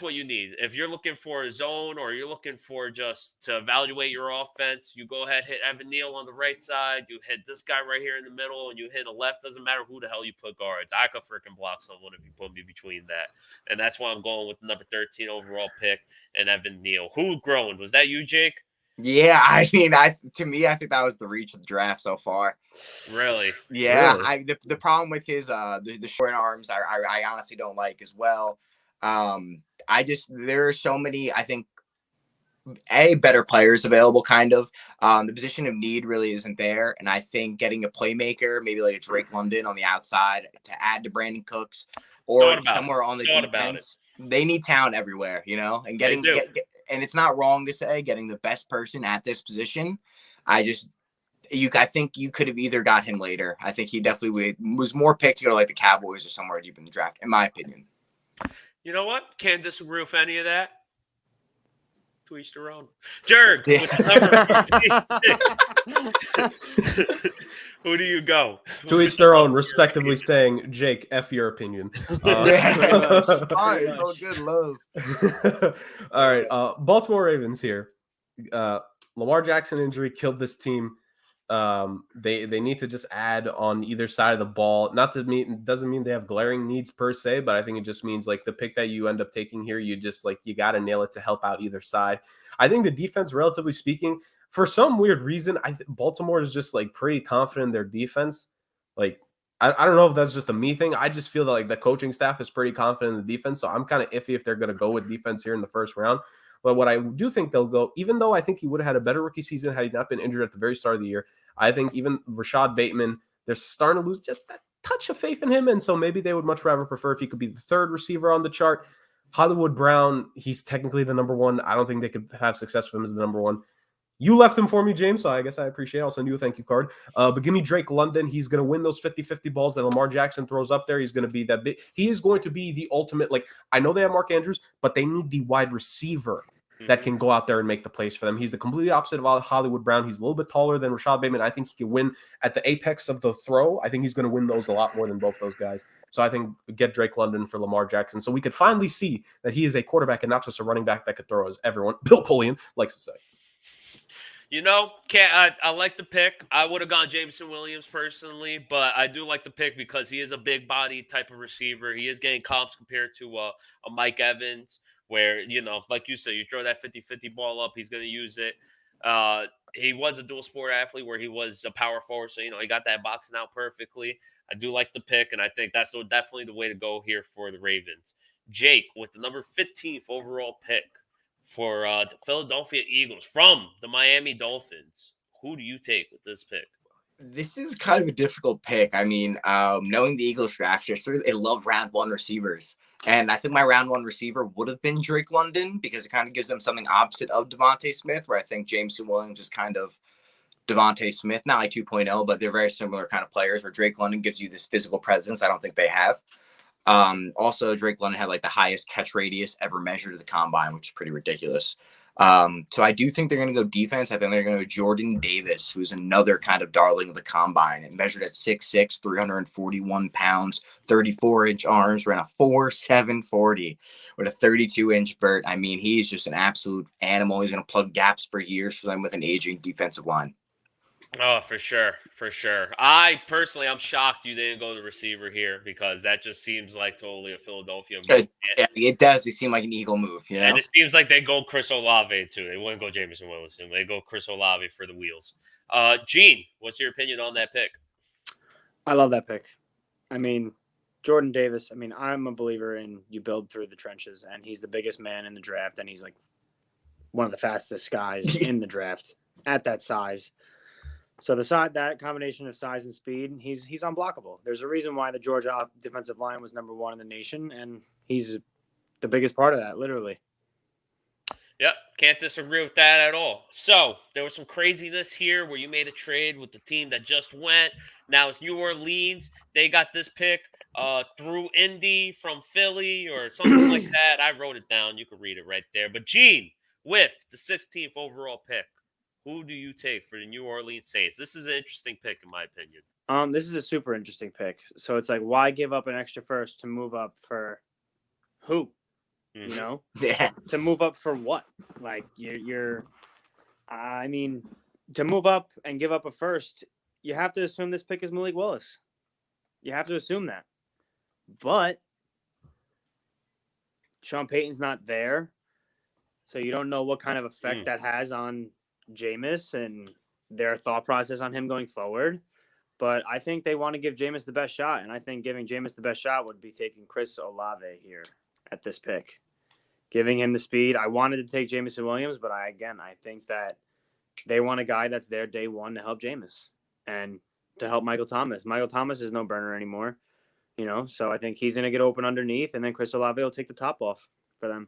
what you need. If you're looking for a zone or you're looking for just to evaluate your offense, you go ahead, hit Evan Neal on the right side. You hit this guy right here in the middle, and you hit a left. Doesn't matter who the hell you put guards. I could freaking block someone if you put me between that. And that's why I'm going with the number 13 overall pick and Evan Neal. Who groaned? Was that you, Jake? Yeah, I mean, I think that was the reach of the draft so far. Really? Yeah, Really? The problem with his the short arms, I honestly don't like as well. There are so many, I think, better players available, kind of. The position of need really isn't there, and I think getting a playmaker, maybe like a Drake London on the outside to add to Brandon Cooks, or somewhere on the defense. They need talent everywhere, you know, and and it's not wrong to say getting the best person at this position. I think you could have either got him later. I think he definitely was more picked to go to like the Cowboys or somewhere deep in the draft, in my opinion. You know what? Can't disagree with any of that. To each their own. Jerg, who do you go? To each their own, respectively saying, Jake, F your opinion. All right, it's all good love. All right, Baltimore Ravens here. Lamar Jackson injury killed this team. They need to just add on either side of the ball. Doesn't mean they have glaring needs per se, but I think it just means like the pick that you end up taking here, you got to nail it to help out either side. I think the defense, relatively speaking, for some weird reason, Baltimore is just like pretty confident in their defense. Like, I don't know if that's just a me thing. I just feel that like the coaching staff is pretty confident in the defense. So I'm kind of iffy if they're going to go with defense here in the first round. But what I do think they'll go, even though I think he would have had a better rookie season had he not been injured at the very start of the year, I think even Rashad Bateman, they're starting to lose just that touch of faith in him. And so maybe they would much rather prefer if he could be the third receiver on the chart. Hollywood Brown, he's technically the number one. I don't think they could have success with him as the number one. You left him for me, James, so I guess I appreciate it. I'll send you a thank you card. But give me Drake London. He's going to win those 50-50 balls that Lamar Jackson throws up there. He's going to be that big. He is going to be the ultimate. Like, I know they have Mark Andrews, but they need the wide receiver that can go out there and make the plays for them. He's the completely opposite of Hollywood Brown. He's a little bit taller than Rashad Bateman. I think he can win at the apex of the throw. I think he's going to win those a lot more than both those guys. So I think get Drake London for Lamar Jackson. So we could finally see that he is a quarterback and not just a running back that could throw, as everyone, Bill Polian, likes to say. You know, I like the pick. I would have gone Jameson Williams personally, but I do like the pick because he is a big body type of receiver. He is getting comps compared to a Mike Evans, where, you know, like you said, you throw that 50-50 ball up, he's going to use it. He was a dual sport athlete where he was a power forward, so, you know, he got that boxing out perfectly. I do like the pick, and I think that's definitely the way to go here for the Ravens. Jake, with the number 15th overall pick for the Philadelphia Eagles from the Miami Dolphins, who do you take with this pick? This is kind of a difficult pick. I mean, knowing the Eagles draft history, they love round one receivers. And I think my round one receiver would have been Drake London because it kind of gives them something opposite of Devontae Smith, where I think Jameson Williams is kind of Devontae Smith, not like 2.0, but they're very similar kind of players, where Drake London gives you this physical presence I don't think they have. Also, Drake London had like the highest catch radius ever measured at the combine, which is pretty ridiculous. So I do think they're going to go defense. I think they're going to go Jordan Davis, who's another kind of darling of the combine. It measured at 6'6", 341 pounds, 34-inch arms, ran a 4.7 40 with a 32-inch vert. I mean, he's just an absolute animal. He's going to plug gaps for years for them with an aging defensive line. Oh, for sure. For sure. I'm shocked you didn't go to the receiver here because that just seems like totally a Philadelphia move. It does. They seem like an Eagle move, you know? And it seems like they go Chris Olave, too. They wouldn't go Jameson Williamson. They go Chris Olave for the wheels. Gene, what's your opinion on that pick? I love that pick. I mean, Jordan Davis, I mean, I'm a believer in you build through the trenches, and he's the biggest man in the draft, and he's like one of the fastest guys in the draft at that size. So that combination of size and speed, he's unblockable. There's a reason why the Georgia defensive line was number 1 in the nation, and he's the biggest part of that, literally. Yep, can't disagree with that at all. So there was some craziness here where you made a trade with the team that just went. Now it's New Orleans. They got this pick through Indy from Philly or something like that. I wrote it down. You can read it right there. But Gene, with the 16th overall pick, who do you take for the New Orleans Saints? This is an interesting pick, in my opinion. This is a super interesting pick. So it's like, why give up an extra first to move up for who? Mm-hmm. You know? Yeah. To move up for what? Like, I mean, to move up and give up a first, you have to assume this pick is Malik Willis. You have to assume that. But Sean Payton's not there. So you don't know what kind of effect that has on Jameis and their thought process on him going forward. But I think they want to give Jameis the best shot. And I think giving Jameis the best shot would be taking Chris Olave here at this pick. Giving him the speed. I wanted to take Jameson Williams, but I think that they want a guy that's there day one to help Jameis and to help Michael Thomas. Michael Thomas is no burner anymore, you know, so I think he's going to get open underneath, and then Chris Olave will take the top off for them.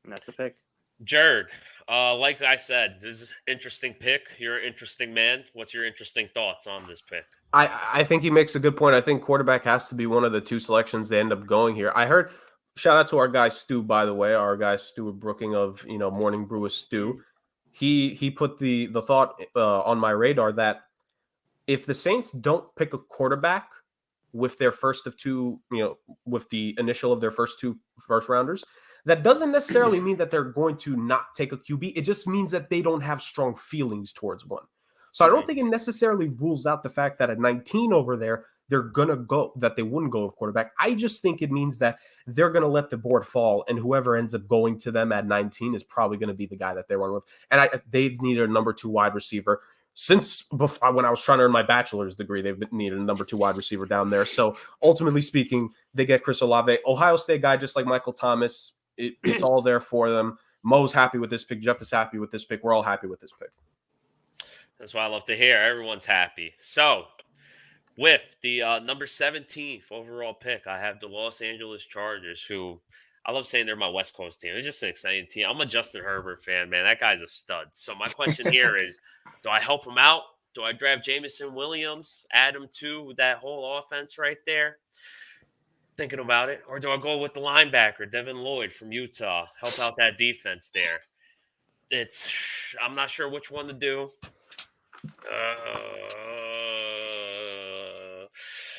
And that's the pick. Jared, like I said, this is an interesting pick. You're an interesting man. What's your interesting thoughts on this pick? I think he makes a good point. I think quarterback has to be one of the 2 selections they end up going here. I heard, shout out to our guy Stu, by the way, our guy Stuart Brooking of, you know, Morning Brew with Stu. He put the thought on my radar that if the Saints don't pick a quarterback with their first of 2, you know, with the initial of their first 2 first rounders, that doesn't necessarily mean that they're going to not take a QB. It just means that they don't have strong feelings towards one. So I don't think it necessarily rules out the fact that at 19 over there, they're going to go, that they wouldn't go with quarterback. I just think it means that they're going to let the board fall, and whoever ends up going to them at 19 is probably going to be the guy that they run with. And they've needed a number 2 wide receiver. Since before, when I was trying to earn my bachelor's degree, they've needed a number 2 wide receiver down there. So ultimately speaking, they get Chris Olave. Ohio State guy, just like Michael Thomas. It's all there for them. Mo's happy with this pick. Jeff is happy with this pick. We're all happy with this pick. That's what I love to hear. Everyone's happy. So, with the number 17th overall pick, I have the Los Angeles Chargers, who I love saying they're my West Coast team. It's just an exciting team. I'm a Justin Herbert fan, man. That guy's a stud. So my question here is, do I help him out? Do I draft Jameson Williams, add him to that whole offense right there? Thinking about it. Or do I go with the linebacker, Devin Lloyd from Utah, help out that defense there? I'm not sure which one to do.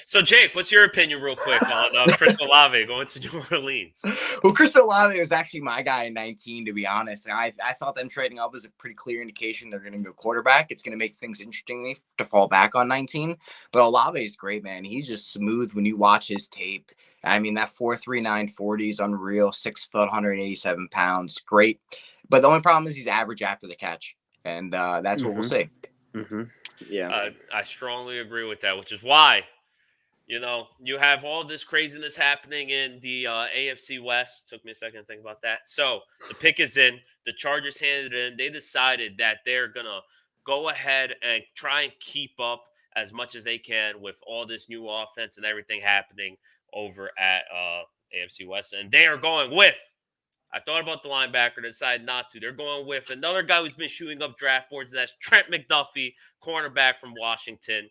So Jake, what's your opinion, real quick, on Chris Olave going to New Orleans? Well, Chris Olave was actually my guy in 19, to be honest. I thought them trading up was a pretty clear indication they're going to go quarterback. It's going to make things interesting to fall back on 19. But Olave is great, man. He's just smooth when you watch his tape. I mean, that 4.39 40 is unreal. 6 foot, 187 pounds. Great. But the only problem is he's average after the catch. And that's what we'll see. Mm-hmm. Yeah. I strongly agree with that, which is why, you have all this craziness happening in the AFC West. Took me a second to think about that. So the pick is in. The Chargers handed it in. They decided that they're going to go ahead and try and keep up as much as they can with all this new offense and everything happening over at AFC West. And they are going with, I thought about the linebacker, decided not to. They're going with another guy who's been shooting up draft boards. That's Trent McDuffie, cornerback from Washington.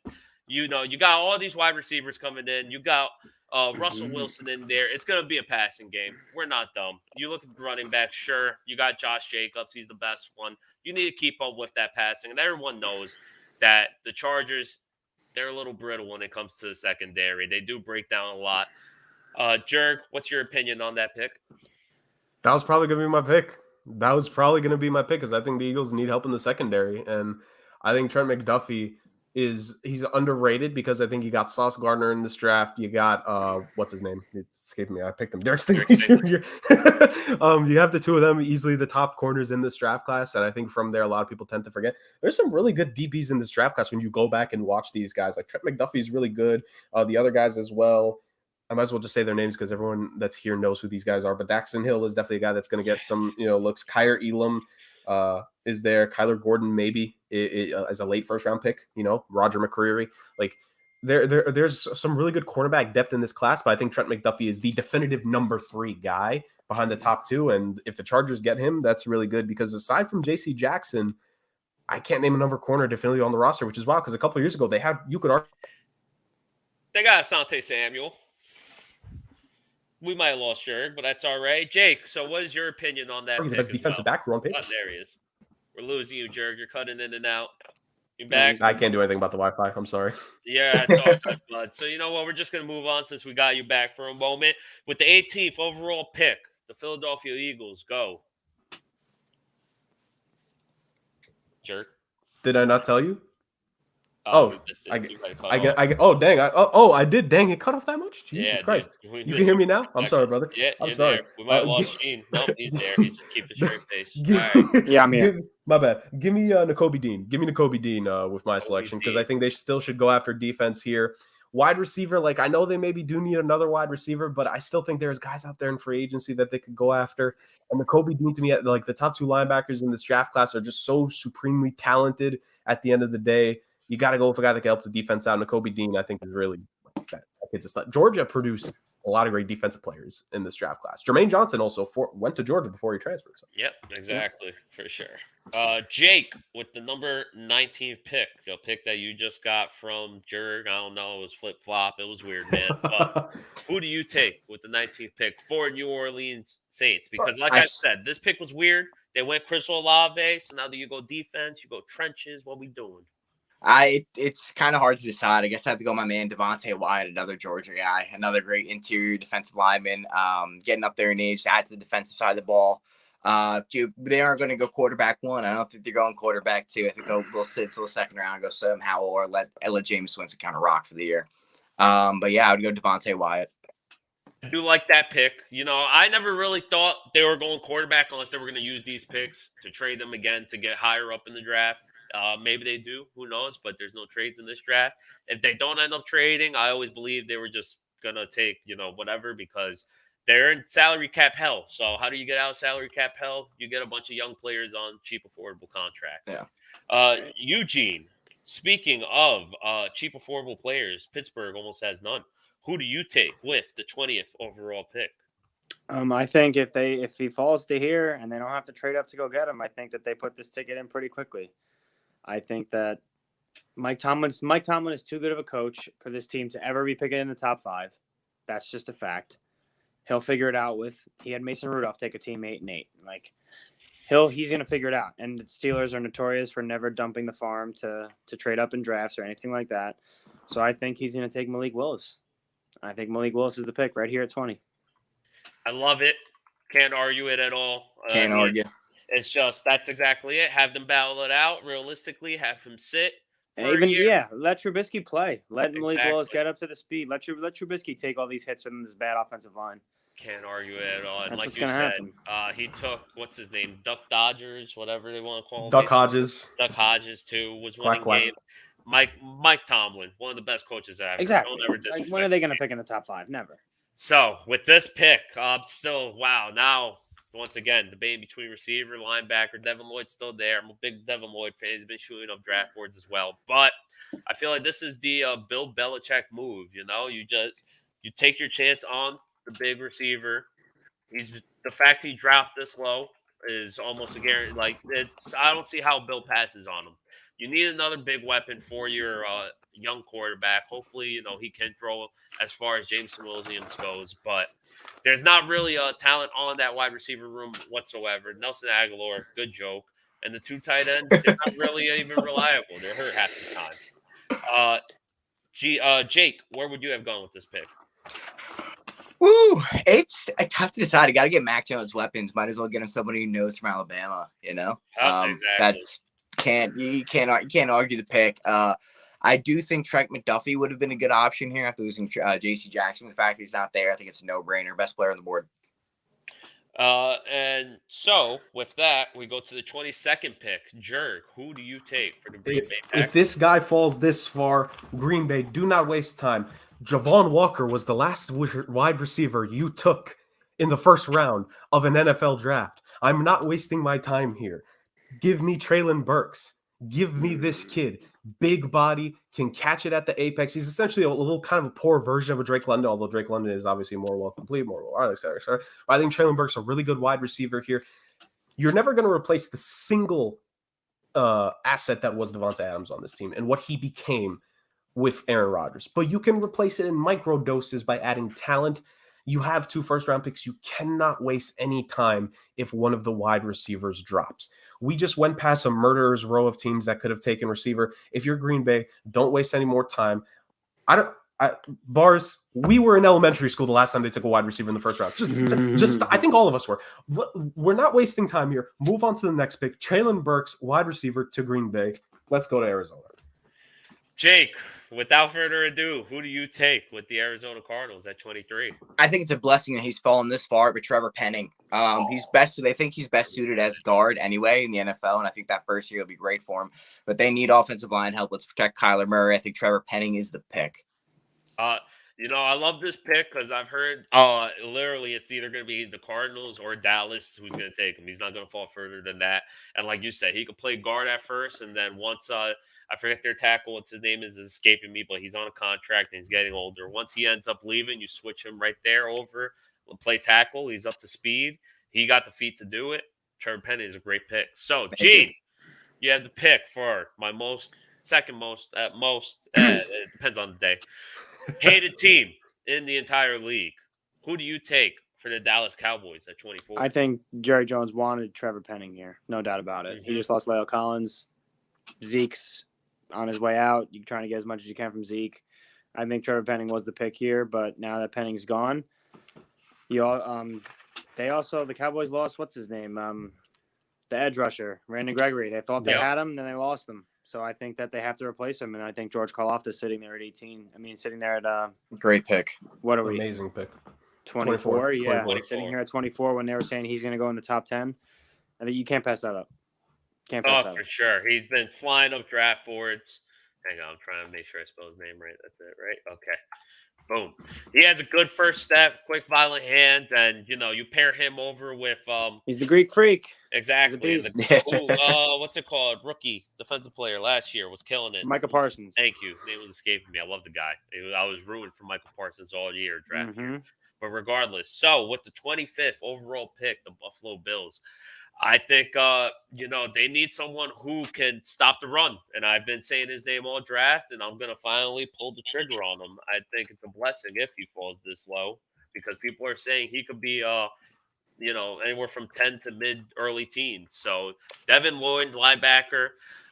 You got all these wide receivers coming in. You got Russell Wilson in there. It's going to be a passing game. We're not dumb. You look at the running back, sure. You got Josh Jacobs. He's the best one. You need to keep up with that passing. And everyone knows that the Chargers, they're a little brittle when it comes to the secondary. They do break down a lot. Jerg, what's your opinion on that pick? That was probably going to be my pick. Because I think the Eagles need help in the secondary. And I think Trent McDuffie he's underrated because I think you got Sauce Gardner in this draft. You got what's his name? It's escaping me. I picked him. Derek Stingley Jr. You have the two of them, easily the top corners in this draft class. And I think from there, a lot of people tend to forget. There's some really good DBs in this draft class when you go back and watch these guys. Like Trent McDuffie is really good. The other guys as well. I might as well just say their names because everyone that's here knows who these guys are. But Daxton Hill is definitely a guy that's going to get some, looks. Kyer Elam is there. Kyler Gordon maybe as a late first round pick. Roger McCreary. Like there's some really good cornerback depth in this class. But I think Trent McDuffie is the definitive number 3 guy behind the top 2. And if the Chargers get him, that's really good because aside from J.C. Jackson, I can't name another corner definitively on the roster, which is wild because a couple of years ago they could argue. They got Asante Samuel. We might have lost Jerg, but that's all right. Jake, so what is your opinion on that? Best defensive back on paper. Oh, there he is. We're losing you, Jerg. You're cutting in and out. You back? I can't do anything about the Wi-Fi. I'm sorry. Yeah, it's all good, bud. So you know what? We're just going to move on since we got you back for a moment. With the 18th overall pick, the Philadelphia Eagles go. Jerk. Did I not tell you? Oh, dang. I did. Dang, it cut off that much? Jesus Christ. You can hear me now? I'm sorry, brother. Yeah, I'm sorry. There. We might have lost Gene. Nope, he's there. He just keep the straight face. Yeah, I'm here. My bad. Give me Nakobe Dean. Give me Nakobe Dean with my selection because I think they still should go after defense here. Wide receiver, I know they maybe do need another wide receiver, but I still think there's guys out there in free agency that they could go after. And Nakobe Dean, to me, the top 2 linebackers in this draft class are just so supremely talented at the end of the day. You got to go with a guy that can help the defense out. Nakobe Dean, I think, is really that kid's a slut. Georgia produced a lot of great defensive players in this draft class. Jermaine Johnson also went to Georgia before he transferred. So. Yep, exactly, for sure. Jake, with the number 19th pick, the pick that you just got from Jerg, I don't know, it was flip-flop. It was weird, man. But who do you take with the 19th pick for New Orleans Saints? Because like I said, this pick was weird. They went Chris Olave, so now that you go defense, you go trenches. What we doing? It's kind of hard to decide. I guess I have to go my man Devontae Wyatt, another Georgia guy, another great interior defensive lineman, getting up there in age to add to the defensive side of the ball. They aren't going to go quarterback 1. I don't think they're going quarterback 2. I think they'll sit until the second round and go Sam Howell or let Jameis Winston kind of rock for the year. But yeah, I would go Devontae Wyatt. I do like that pick. I never really thought they were going quarterback unless they were going to use these picks to trade them again to get higher up in the draft. Maybe they do. Who knows? But there's no trades in this draft. If they don't end up trading, I always believe they were just going to take, whatever because they're in salary cap hell. So how do you get out of salary cap hell? You get a bunch of young players on cheap, affordable contracts. Yeah. Eugene, speaking of cheap, affordable players, Pittsburgh almost has none. Who do you take with the 20th overall pick? I think if he falls to here and they don't have to trade up to go get him, I think that they put this ticket in pretty quickly. I think that Mike Tomlin is too good of a coach for this team to ever be picking in the top 5. That's just a fact. He'll figure it out he had Mason Rudolph take a team 8-8. he's going to figure it out. And the Steelers are notorious for never dumping the farm to trade up in drafts or anything like that. So I think he's going to take Malik Willis. I think Malik Willis is the pick right here at 20. I love it. Can't argue it at all. Can't argue. It's just that's exactly it. Have them battle it out realistically. Have him sit. And even let Trubisky play. Let Malik Willis Exactly. get up to the speed. Let Trubisky take all these hits from this bad offensive line. Can't argue it at all. And That's like what's you gonna said, happen. he took what's his name, Duck Dodgers, whatever they want to call him. Duck basically. Hodges. Duck Hodges too was Quack, winning quack. game. Mike Tomlin, one of the best coaches ever. Exactly. Don't ever Like, disrespect when are they the going to game. pick in the top 5? Never. So with this pick, still wow. Now once again, debating between receiver, linebacker. Devin Lloyd's still there. I'm a big Devin Lloyd fan. He's been shooting up draft boards as well. But I feel like this is the Bill Belichick move. You know, you take your chance on the big receiver. The fact he dropped this low is almost a guarantee. Like I don't see how Bill passes on him. You need another big weapon for your young quarterback. Hopefully, you know he can throw as far as Jameson Williams goes, but there's not really a talent on that wide receiver room whatsoever. Nelson Aguilar, good joke, and the 2 tight ends, they're not really even reliable. They're hurt half the time. Jake, where would you have gone with this pick? Woo! It's tough to decide. You got to get Mac Jones weapons. Might as well get him somebody who knows from Alabama. You know, Exactly. You can't argue the pick. I do think Trent McDuffie would have been a good option here after losing J.C. Jackson. The fact that he's not there, I think it's a no-brainer. Best player on the board. And so with that, we go to the 22nd pick. Jerg, who do you take for the Green Bay Packers? If this guy falls this far, Green Bay, do not waste time. Javon Walker was the last wide receiver you took in the first round of an NFL draft. I'm not wasting my time here. Give me Treylon Burks. Give me this kid. Big body, can catch it at the apex. He's essentially a little kind of a poor version of a Drake London, although Drake London is obviously more well complete, more well, et cetera, et cetera. But I think Treylon Burks is a really good wide receiver here. You're never going to replace the single asset that was Devonta Adams on this team and what he became with Aaron Rodgers. But you can replace it in micro doses by adding talent. You have 2 first-round picks. You cannot waste any time if one of the wide receivers drops. We just went past a murderer's row of teams that could have taken receiver. If you're Green Bay, don't waste any more time. Bars, we were in elementary school the last time they took a wide receiver in the first round. Just I think all of us were. We're not wasting time here. Move on to the next pick. Treylon Burks, wide receiver to Green Bay. Let's go to Arizona. Jake, without further ado, who do you take with the Arizona Cardinals at 23? I think it's a blessing that he's fallen this far, but Trevor Penning. They think he's best suited as guard anyway in the NFL, and I think that first year will be great for him. But they need offensive line help. Let's protect Kyler Murray. I think Trevor Penning is the pick. I love this pick because I've heard literally it's either going to be the Cardinals or Dallas who's going to take him. He's not going to fall further than that. And like you said, he could play guard at first, and then once I forget their tackle, what's his name is escaping me, but he's on a contract and he's getting older. Once he ends up leaving, you switch him right there over, play tackle. He's up to speed. He got the feet to do it. Trevor Penning is a great pick. So, Gene, you have the pick for my second most, at most. It depends on the day. Hated team in the entire league. Who do you take for the Dallas Cowboys at 24? I think Jerry Jones wanted Trevor Penning here. No doubt about it. He just lost La'el Collins. Zeke's on his way out. You're trying to get as much as you can from Zeke. I think Trevor Penning was the pick here, but now that Penning's gone, the Cowboys lost, what's his name? The edge rusher, Brandon Gregory. They thought they had him, then they lost him. So I think that they have to replace him, and I think George Karlaftis sitting there at 18. Sitting there at great pick. What are we? Amazing pick. 24. Yeah, 24. sitting here at 24 when they were saying he's going to go in the top 10. I think you can't pass that up. Can't pass that for up. sure. He's been flying up draft boards. Hang on, I'm trying to make sure I spell his name right. That's it, right? Okay. Boom. He has a good first step, quick, violent hands, and you pair him over with he's the Greek freak. Exactly. He's a beast. What's it called? Rookie defensive player last year was killing it. Micah Parsons. Thank you. His name was escaping me. I love the guy. I was rooting for Michael Parsons all year draft year. But regardless, so with the 25th overall pick, the Buffalo Bills, I think, they need someone who can stop the run. And I've been saying his name all draft, and I'm going to finally pull the trigger on him. I think it's a blessing if he falls this low because people are saying he could be anywhere from 10 to mid early teens. So Devin Lloyd, linebacker,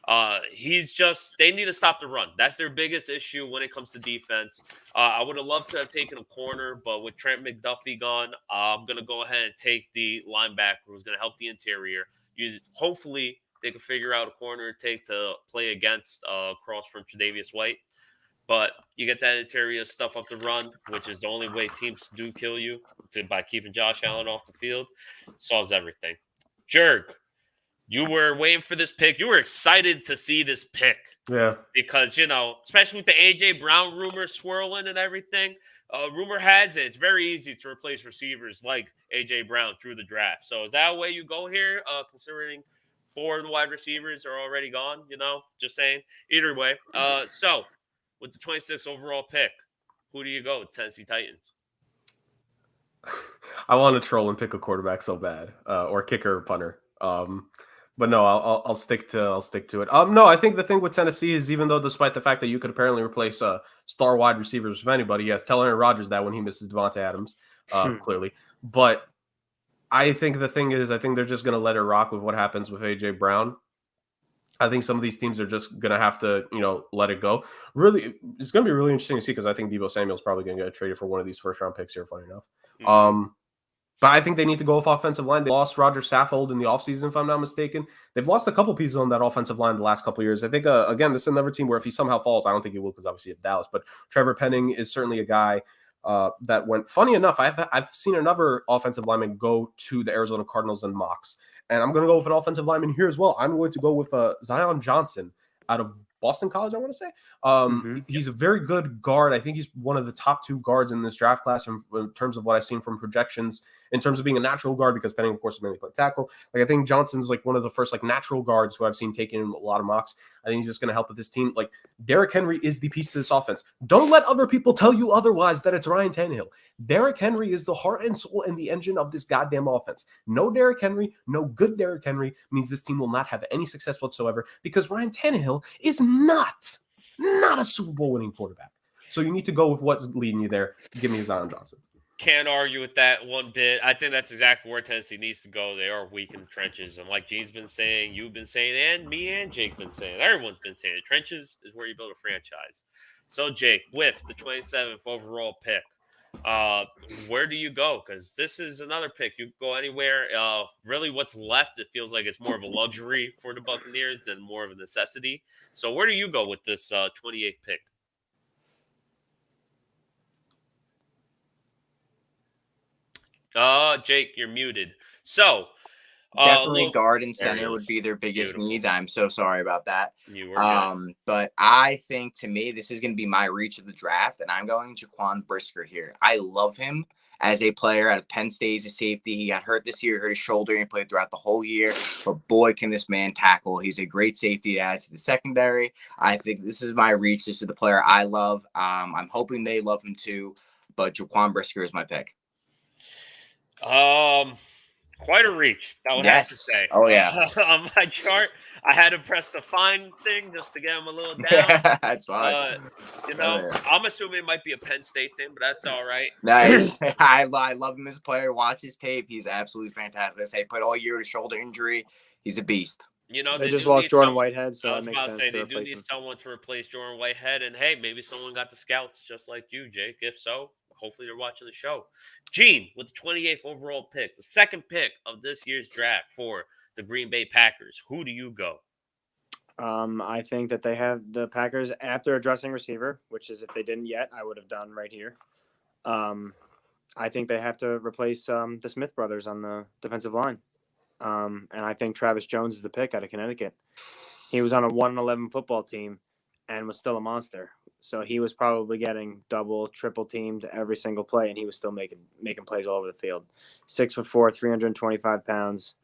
they need to stop the run. That's their biggest issue when it comes to defense. I would have loved to have taken a corner, but with Trent McDuffie gone, I'm going to go ahead and take the linebacker who's going to help the interior. Hopefully they can figure out a corner to take to play against across from Tre'Davious White. But you get that interior stuff up the run, which is the only way teams do kill you by keeping Josh Allen off the field. Solves everything. Jerg, you were waiting for this pick. You were excited to see this pick. Yeah. Because, especially with the A.J. Brown rumor swirling and everything, rumor has it it's very easy to replace receivers like A.J. Brown through the draft. So is that a way you go here, considering 4 of the wide receivers are already gone? Just saying. Either way. So with the 26th overall pick, who do you go with? Tennessee Titans. I want to troll and pick a quarterback so bad, or kicker or punter. But no, I'll stick to it. No, I think the thing with Tennessee is, even though despite the fact that you could apparently replace star wide receivers with anybody, yes, tell Aaron Rodgers that when he misses Devontae Adams, clearly. But I think the thing is, I think they're just going to let it rock with what happens with AJ Brown. I think some of these teams are just going to have to, let it go. Really, it's going to be really interesting to see, because I think Deebo Samuel's probably going to get traded for one of these first-round picks here, funny enough. Mm-hmm. But I think they need to go with offensive line. They lost Roger Saffold in the offseason, if I'm not mistaken. They've lost a couple pieces on that offensive line the last couple of years. I think, again, this is another team where if he somehow falls, I don't think he will, because obviously of Dallas. But Trevor Penning is certainly a guy that went. Funny enough, I've seen another offensive lineman go to the Arizona Cardinals in mocks. And I'm going to go with an offensive lineman here as well. I'm going to go with Zion Johnson out of Boston College, I want to say. He's a very good guard. I think he's one of the top 2 guards in this draft class in terms of what I've seen from projections, in terms of being a natural guard, because Penning, of course, is mainly play tackle. I think Johnson's one of the first natural guards who I've seen taking a lot of mocks. I think he's just going to help with this team. Derrick Henry is the piece to this offense. Don't let other people tell you otherwise, that it's Ryan Tannehill. Derrick Henry is the heart and soul and the engine of this goddamn offense. No Derrick Henry, no good Derrick Henry means this team will not have any success whatsoever, because Ryan Tannehill is not a Super Bowl winning quarterback. So you need to go with what's leading you there. Give me Zion Johnson. Can't argue with that one bit. I think that's exactly where Tennessee needs to go. They are weak in the trenches. And like Gene's been saying, you've been saying, and me and Jake been saying, everyone's been saying, trenches is where you build a franchise. So, Jake, with the 27th overall pick, where do you go? Because this is another pick. You can go anywhere. Really, what's left, it feels like it's more of a luxury for the Buccaneers than more of a necessity. So where do you go with this 28th pick? Jake, you're muted. So definitely guard and center would be their biggest needs. I'm so sorry about that. You were but I think, to me, this is going to be my reach of the draft, and I'm going Jaquan Brisker here. I love him as a player out of Penn State. He's a safety. He got hurt this year, hurt his shoulder, and he played throughout the whole year. But boy, can this man tackle. He's a great safety to add to the secondary. I think this is my reach. This is the player I love. I'm hoping they love him too, but Jaquan Brisker is my pick. Quite a reach, I would have to say. Oh, yeah. On my chart, I had to press the find thing just to get him a little down. That's fine. I'm assuming it might be a Penn State thing, but that's all right. I love him as a player. Watch his tape. He's absolutely fantastic. I say, played all year with a shoulder injury. He's a beast. They just lost Jordan Whitehead, so I was it makes about to sense say to they do replace need him. someone to replace Jordan Whitehead, and hey, maybe someone got the scouts just like you, Jake. If so, hopefully they're watching the show. Gene, with the 28th overall pick, the second pick of this year's draft for the Green Bay Packers, who do you go? I think that they have the Packers, after addressing receiver, which is, if they didn't yet, I would have done right here. I think they have to replace the Smith brothers on the defensive line. And I think Travis Jones is the pick out of Connecticut. He was on a 1-11 football team and was still a monster. So he was probably getting double, triple teamed every single play, and he was still making plays all over the field. 6'4", 325 pounds.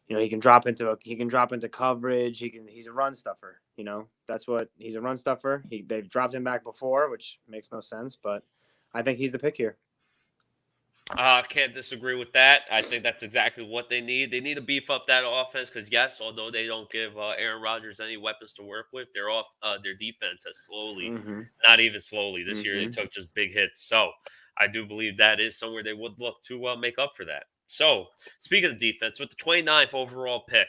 He can drop into coverage. He's a run stuffer. He's a run stuffer. They've dropped him back before, which makes no sense, but I think he's the pick here. Can't disagree with that. I think that's exactly what they need. They need to beef up that offense because, yes, although they don't give Aaron Rodgers any weapons to work with, their defense has slowly, not even slowly, this year they took just big hits. So I do believe that is somewhere they would look to make up for that. So, speaking of defense, with the 29th overall pick,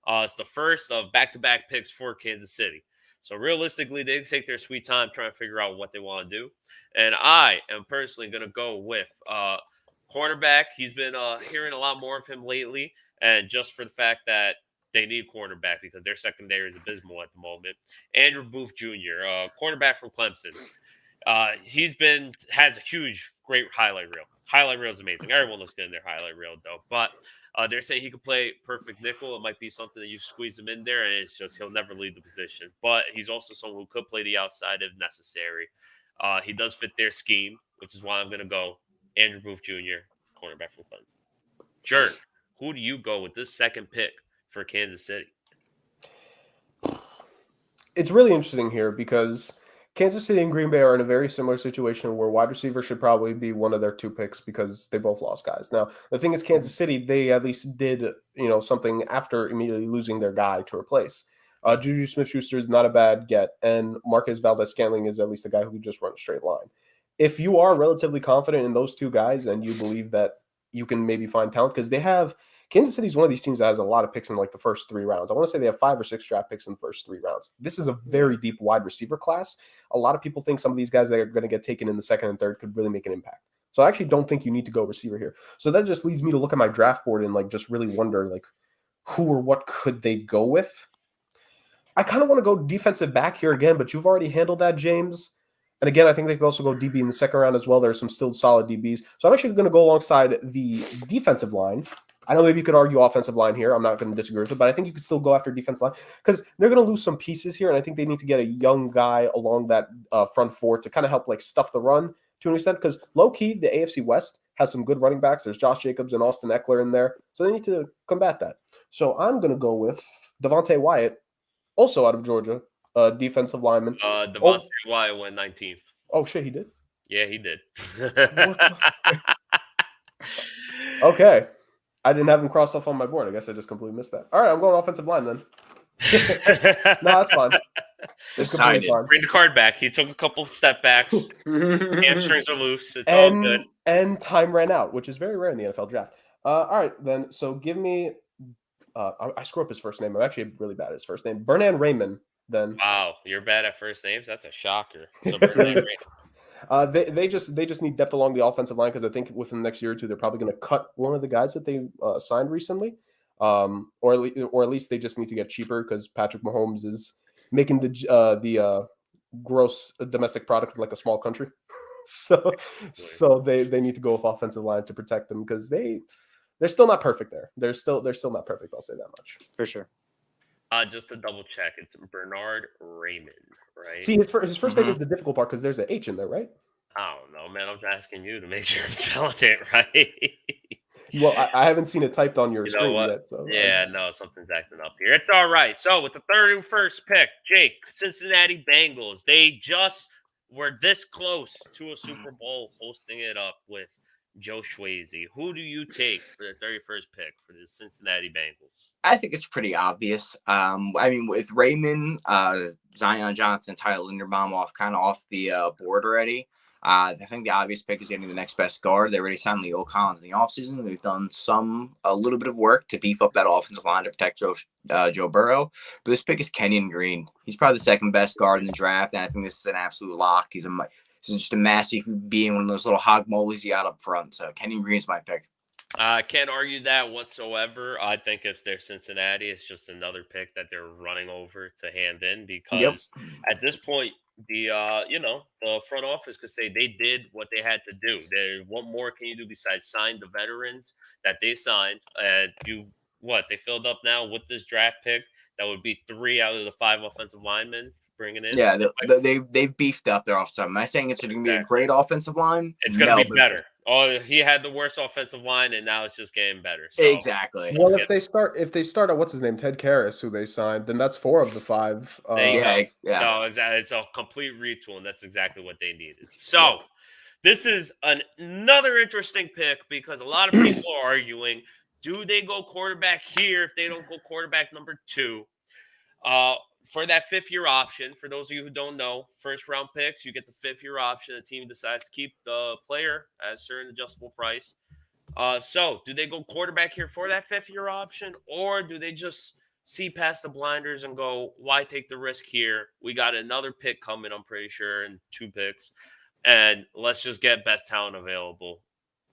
it's the first of back-to-back picks for Kansas City. So, realistically, they take their sweet time trying to figure out what they want to do. And I am personally going to go with cornerback. He's been hearing a lot more of him lately, and just for the fact that they need cornerback because their secondary is abysmal at the moment. Andrew Booth Jr., cornerback from Clemson. Has a huge, great highlight reel. Highlight reel is amazing. Everyone looks good in their highlight reel, though. But they're saying he could play perfect nickel. It might be something that you squeeze him in there, and it's just he'll never leave the position. But he's also someone who could play the outside if necessary. He does fit their scheme, which is why I'm going to go Andrew Booth Jr., cornerback from Clemson. Jern, who do you go with this second pick for Kansas City? It's really interesting here because Kansas City and Green Bay are in a very similar situation where wide receiver should probably be one of their 2 picks because they both lost guys. Now, the thing is, Kansas City, they at least did, something after immediately losing their guy to replace. Juju Smith-Schuster is not a bad get, and Marquez Valdes-Scantling is at least a guy who can just run a straight line. If you are relatively confident in those 2 guys and you believe that you can maybe find talent, because Kansas City is one of these teams that has a lot of picks in like the first 3 rounds. I want to say they have 5 or 6 draft picks in the first 3 rounds. This is a very deep wide receiver class. A lot of people think some of these guys that are going to get taken in the second and third could really make an impact. So I actually don't think you need to go receiver here. So that just leads me to look at my draft board and like just really wonder like who or what could they go with. I kind of want to go defensive back here again, but you've already handled that, James. And again, I think they could also go DB in the second round as well. There's some still solid DBs. So I'm actually going to go alongside the defensive line. I know maybe you could argue offensive line here. I'm not going to disagree with it, but I think you could still go after defense line because they're going to lose some pieces here, and I think they need to get a young guy along that front 4 to kind of help like stuff the run to an extent because low-key, the AFC West has some good running backs. There's Josh Jacobs and Austin Eckler in there, so they need to combat that. So I'm going to go with Devontae Wyatt, also out of Georgia, defensive lineman. Devontae Wyatt went 19th. Oh, shit, he did? Yeah, he did. Okay. I didn't have him crossed off on my board. I guess I just completely missed that. All right, I'm going offensive line then. No, that's fine. It's completely fine. Bring the card back. He took a couple step backs. Hamstrings are loose. It's all good. And time ran out, which is very rare in the NFL draft. All right, then. So give me I screw up his first name. I'm actually really bad at his first name. Bernhard Raimann, then. Wow, you're bad at first names? That's a shocker. So Bernhard Raimann. They just need depth along the offensive line because I think within the next year or 2 they're probably going to cut one of the guys that they signed recently, or at least they just need to get cheaper because Patrick Mahomes is making the gross domestic product like a small country, so they need to go with offensive line to protect them because they're still not perfect there. They're still not perfect. I'll say that much for sure. Just to double check, it's Bernhard Raimann, right? See, his first name is the difficult part because there's an H in there, right? I don't know, man. I'm asking you to make sure I'm spelling it right. Well, I haven't seen it typed on your screen yet. So yeah, no, something's acting up here. It's all right. So with the 31st pick, Jake, Cincinnati Bengals, they just were this close to a Super Bowl, hosting it up with Joe Schwayze. Who do you take for the 31st pick for the Cincinnati Bengals? I think it's pretty obvious. I mean, with Raymond, Zion Johnson, Tyler Linderbaum off the board already. I think the obvious pick is getting the next best guard. They already signed Leo Collins in the offseason. They've done a little bit of work to beef up that offensive line to protect Joe Burrow. But this pick is Kenyon Green. He's probably the second best guard in the draft, and I think this is an absolute lock. He's just a massive being, one of those little hog moleys you got up front. So Kenyon Green's my pick. I can't argue that whatsoever. I think if they're Cincinnati, it's just another pick that they're running over to hand in because at this point, the front office could say they did what they had to do. What more can you do besides sign the veterans that they signed? They filled up now with this draft pick. That would be 3 out of the 5 offensive linemen bringing in. Yeah, they've beefed up their offensive line. Am I saying it's going to be a great offensive line? It's going to be better. Oh, he had the worst offensive line, and now it's just getting better. So, exactly. Well, if they start at what's his name, Ted Karras, who they signed, then that's 4 of the 5. Yeah. So it's a complete retool, and that's exactly what they needed. So this is another interesting pick because a lot of people are arguing: do they go quarterback here if they don't go quarterback number 2? For that 5th-year option, for those of you who don't know, first-round picks, you get the 5th-year option. The team decides to keep the player at a certain adjustable price. So do they go quarterback here for that 5th-year option, or do they just see past the blinders and go, why take the risk here? We got another pick coming, I'm pretty sure, and 2 picks, and let's just get best talent available.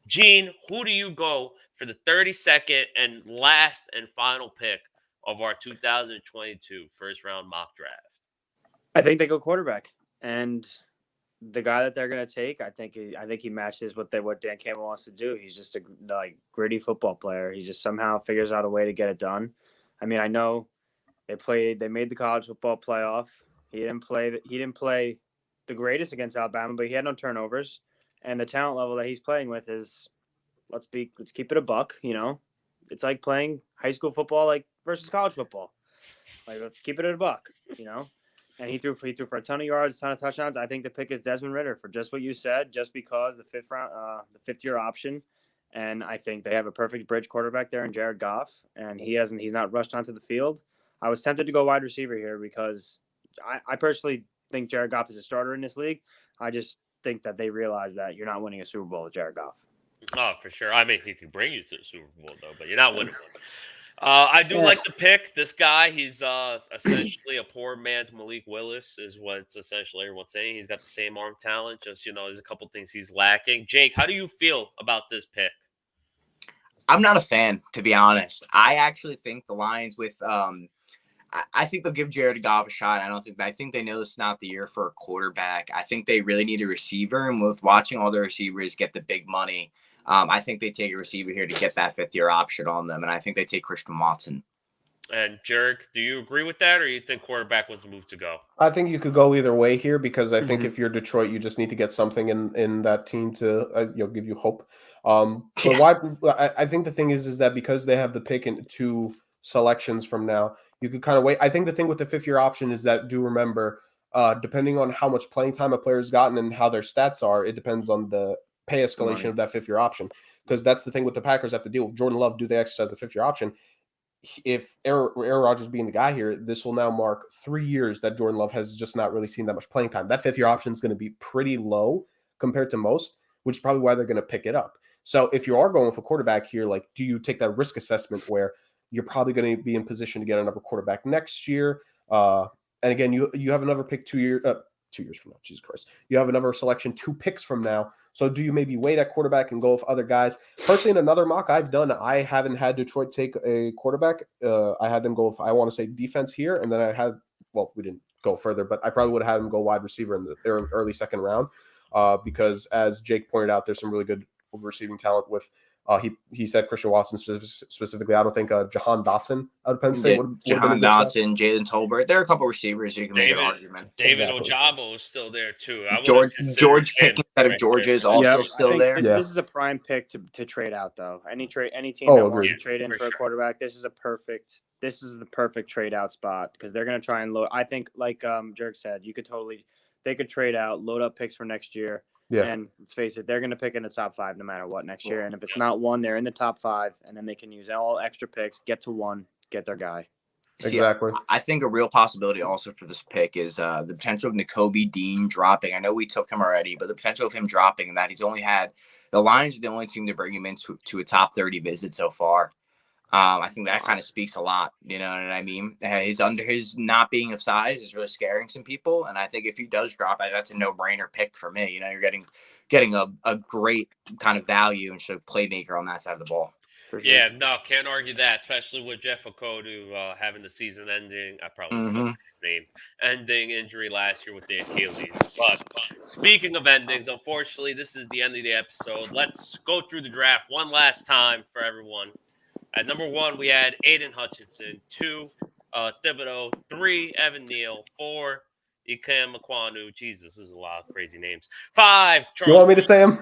Gene, who do you go for the 32nd and last and final pick of our 2022 first-round mock draft? I think they go quarterback, and the guy that they're going to take, I think he matches what Dan Campbell wants to do. He's just a gritty football player. He just somehow figures out a way to get it done. I mean, I know they made the college football playoff. He didn't play the greatest against Alabama, but he had no turnovers, and the talent level that he's playing with is let's keep it a buck. It's like playing high school football versus college football. Let's keep it at a buck. And he threw for a ton of yards, a ton of touchdowns. I think the pick is Desmond Ridder for just what you said, just because the 5th-year option. And I think they have a perfect bridge quarterback there in Jared Goff, and he's not rushed onto the field. I was tempted to go wide receiver here because I personally think Jared Goff is a starter in this league. I just think that they realize that you're not winning a Super Bowl with Jared Goff. Oh, for sure. I mean, he can bring you to the Super Bowl, though, but you're not winning one. I do like the pick. This guy, he's essentially a poor man's Malik Willis, is what essentially everyone's saying. He's got the same arm talent, just, there's a couple things he's lacking. Jake, how do you feel about this pick? I'm not a fan, to be honest. I actually think the Lions I think they'll give Jared Goff a shot. I think they know this is not the year for a quarterback. I think they really need a receiver, and with watching all the receivers get the big money, I think they take a receiver here to get that 5th-year option on them, and I think they take Christian Watson. And Jared, do you agree with that, or you think quarterback was the move to go? I think you could go either way here because I think if you're Detroit, you just need to get something in that team to give you hope. But why? I think the thing is that because they have the pick in 2 selections from now, you could kind of wait. I think the thing with the 5th-year option is that do remember, depending on how much playing time a player's gotten and how their stats are, it depends on the pay escalation of that 5th-year option. Because that's the thing with the Packers have to deal with. Jordan Love, do they exercise the 5th-year option? If Aaron Rodgers being the guy here, this will now mark 3 years that Jordan Love has just not really seen that much playing time. That 5th-year option is going to be pretty low compared to most, which is probably why they're going to pick it up. So if you are going for quarterback here, do you take that risk assessment where you're probably going to be in position to get another quarterback next year? And again, you have another pick 2 years from now. Jesus Christ. You have another selection 2 picks from now. So do you maybe wait at quarterback and go with other guys? Personally, in another mock I've done, I haven't had Detroit take a quarterback. I had them go with, I want to say, defense here. And then we didn't go further, but I probably would have had them go wide receiver in the early 2nd round because, as Jake pointed out, there's some really good receiving talent with he said Christian Watson specifically. I don't think Jahan Dotson out of Penn State Jahan Dotson, Jalen Tolbert. There are a couple receivers you can make an argument. David Ojabo is still there too. George Pickens out of Georgia is also still there. This is a prime pick to trade out though. Any team that wants to trade in for a quarterback, this is the perfect trade out spot because they're going to try and load. I think like Jerk said, they could trade out, load up picks for next year. Yeah. And let's face it, they're going to pick in the top 5 no matter what next year. And if it's not 1, they're in the top 5, and then they can use all extra picks, get to 1, get their guy. Exactly. I think a real possibility also for this pick is the potential of Nakobe Dean dropping. I know we took him already, but the potential of him dropping and that he's only had the Lions are the only team to bring him into a top 30 visit so far. I think that kind of speaks a lot. You know what I mean? His not being of size is really scaring some people. And I think if he does drop, that's a no-brainer pick for me. You're getting a great kind of value and sort of playmaker on that side of the ball. Sure. Yeah, no, can't argue that, especially with Jeff Okudah having the season ending. I probably forgot his name. Ending injury last year with the Achilles. But speaking of endings, unfortunately, this is the end of the episode. Let's go through the draft one last time for everyone. At number 1, we had Aiden Hutchinson. 2, Thibodeau. 3, Evan Neal. 4, Ikem Ekwonu. Jesus, this is a lot of crazy names. 5, Charles. You want me to say them?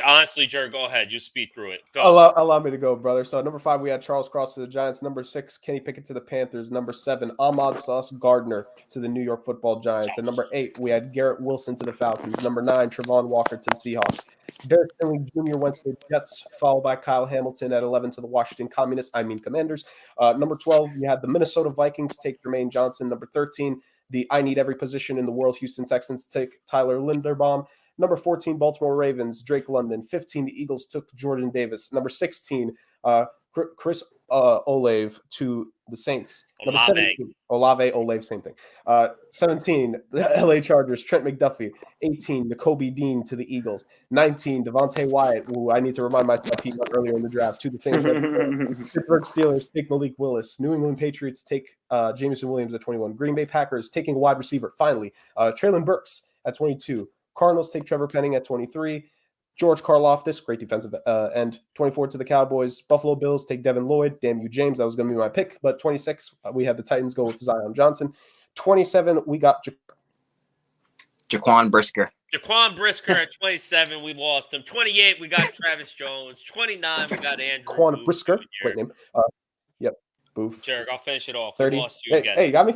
Honestly, Jared, go ahead. You speed through it. Go. Allow me to go, brother. So number 5, we had Charles Cross to the Giants. Number 6, Kenny Pickett to the Panthers. Number 7, Ahmad Sauce Gardner to the New York Football Giants. And number 8, we had Garrett Wilson to the Falcons. Number 9, Travon Walker to the Seahawks. Derek Stingley Jr. went to the Jets, followed by Kyle Hamilton at 11 to the Washington Commanders. Number 12, you had the Minnesota Vikings take Jermaine Johnson. Number 13, the I need every position in the world Houston Texans take Tyler Linderbaum. Number 14, Baltimore Ravens, Drake London. 15, the Eagles took Jordan Davis. Number 16, Chris Olave to the Saints. Number Olave. 17, Olave, same thing. 17, the LA Chargers, Trent McDuffie. 18, Nakobe Dean to the Eagles. 19, Devontae Wyatt, who I need to remind myself he went earlier in the draft, to the Saints. Pittsburgh Steelers take Malik Willis. New England Patriots take Jameson Williams at 21. Green Bay Packers taking wide receiver, finally. Traylon Burks at 22. Cardinals take Trevor Penning at 23. George Karlaftis, great defensive end, 24 to the Cowboys. Buffalo Bills take Devin Lloyd. Damn you, James. That was going to be my pick. But 26, we had the Titans go with Zion Johnson. 27, we got Jaquan Brisker. Jaquan Brisker at 27, we lost him. 28, we got Travis Jones. 29, we got Andrew Jaquan Booth Brisker. Jr. Great name. Yep. Booth. Jerk, I'll finish it off. 30. We lost you again. Hey, you got me?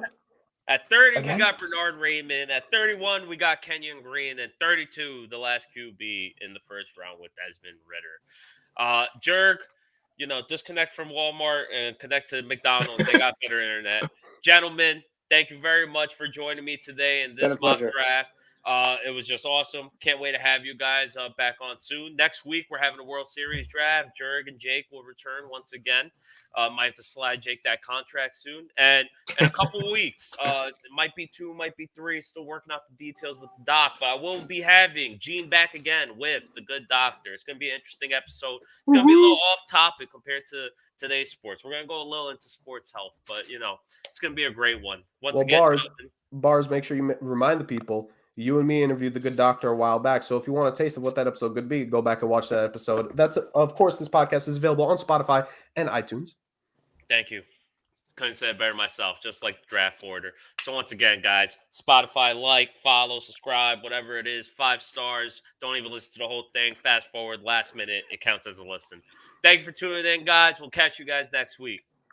At 30, Again? we got Bernard Raymond. At 31, we got Kenyon Green. At 32, the last QB in the first round with Desmond Ritter. Jerk, disconnect from Walmart and connect to McDonald's. They got better internet. Gentlemen, thank you very much for joining me today in this mock draft. It was just awesome. Can't wait to have you guys back on soon. Next week, we're having a World Series draft. Jerg and Jake will return once again. Might have to slide Jake that contract soon. And in a couple of weeks, it might be 2, might be 3. Still working out the details with the doc. But I will be having Gene back again with the good doctor. It's going to be an interesting episode. It's going to be a little off topic compared to today's sports. We're going to go a little into sports health. But, it's going to be a great one. Once again, Bars, make sure you remind the people. You and me interviewed the good doctor a while back. So if you want a taste of what that episode could be, go back and watch that episode. That's, of course, this podcast is available on Spotify and iTunes. Thank you. Couldn't say it better myself, just like the draft order. So once again, guys, Spotify, follow, subscribe, whatever it is, 5 stars. Don't even listen to the whole thing. Fast forward, last minute, it counts as a listen. Thank you for tuning in, guys. We'll catch you guys next week.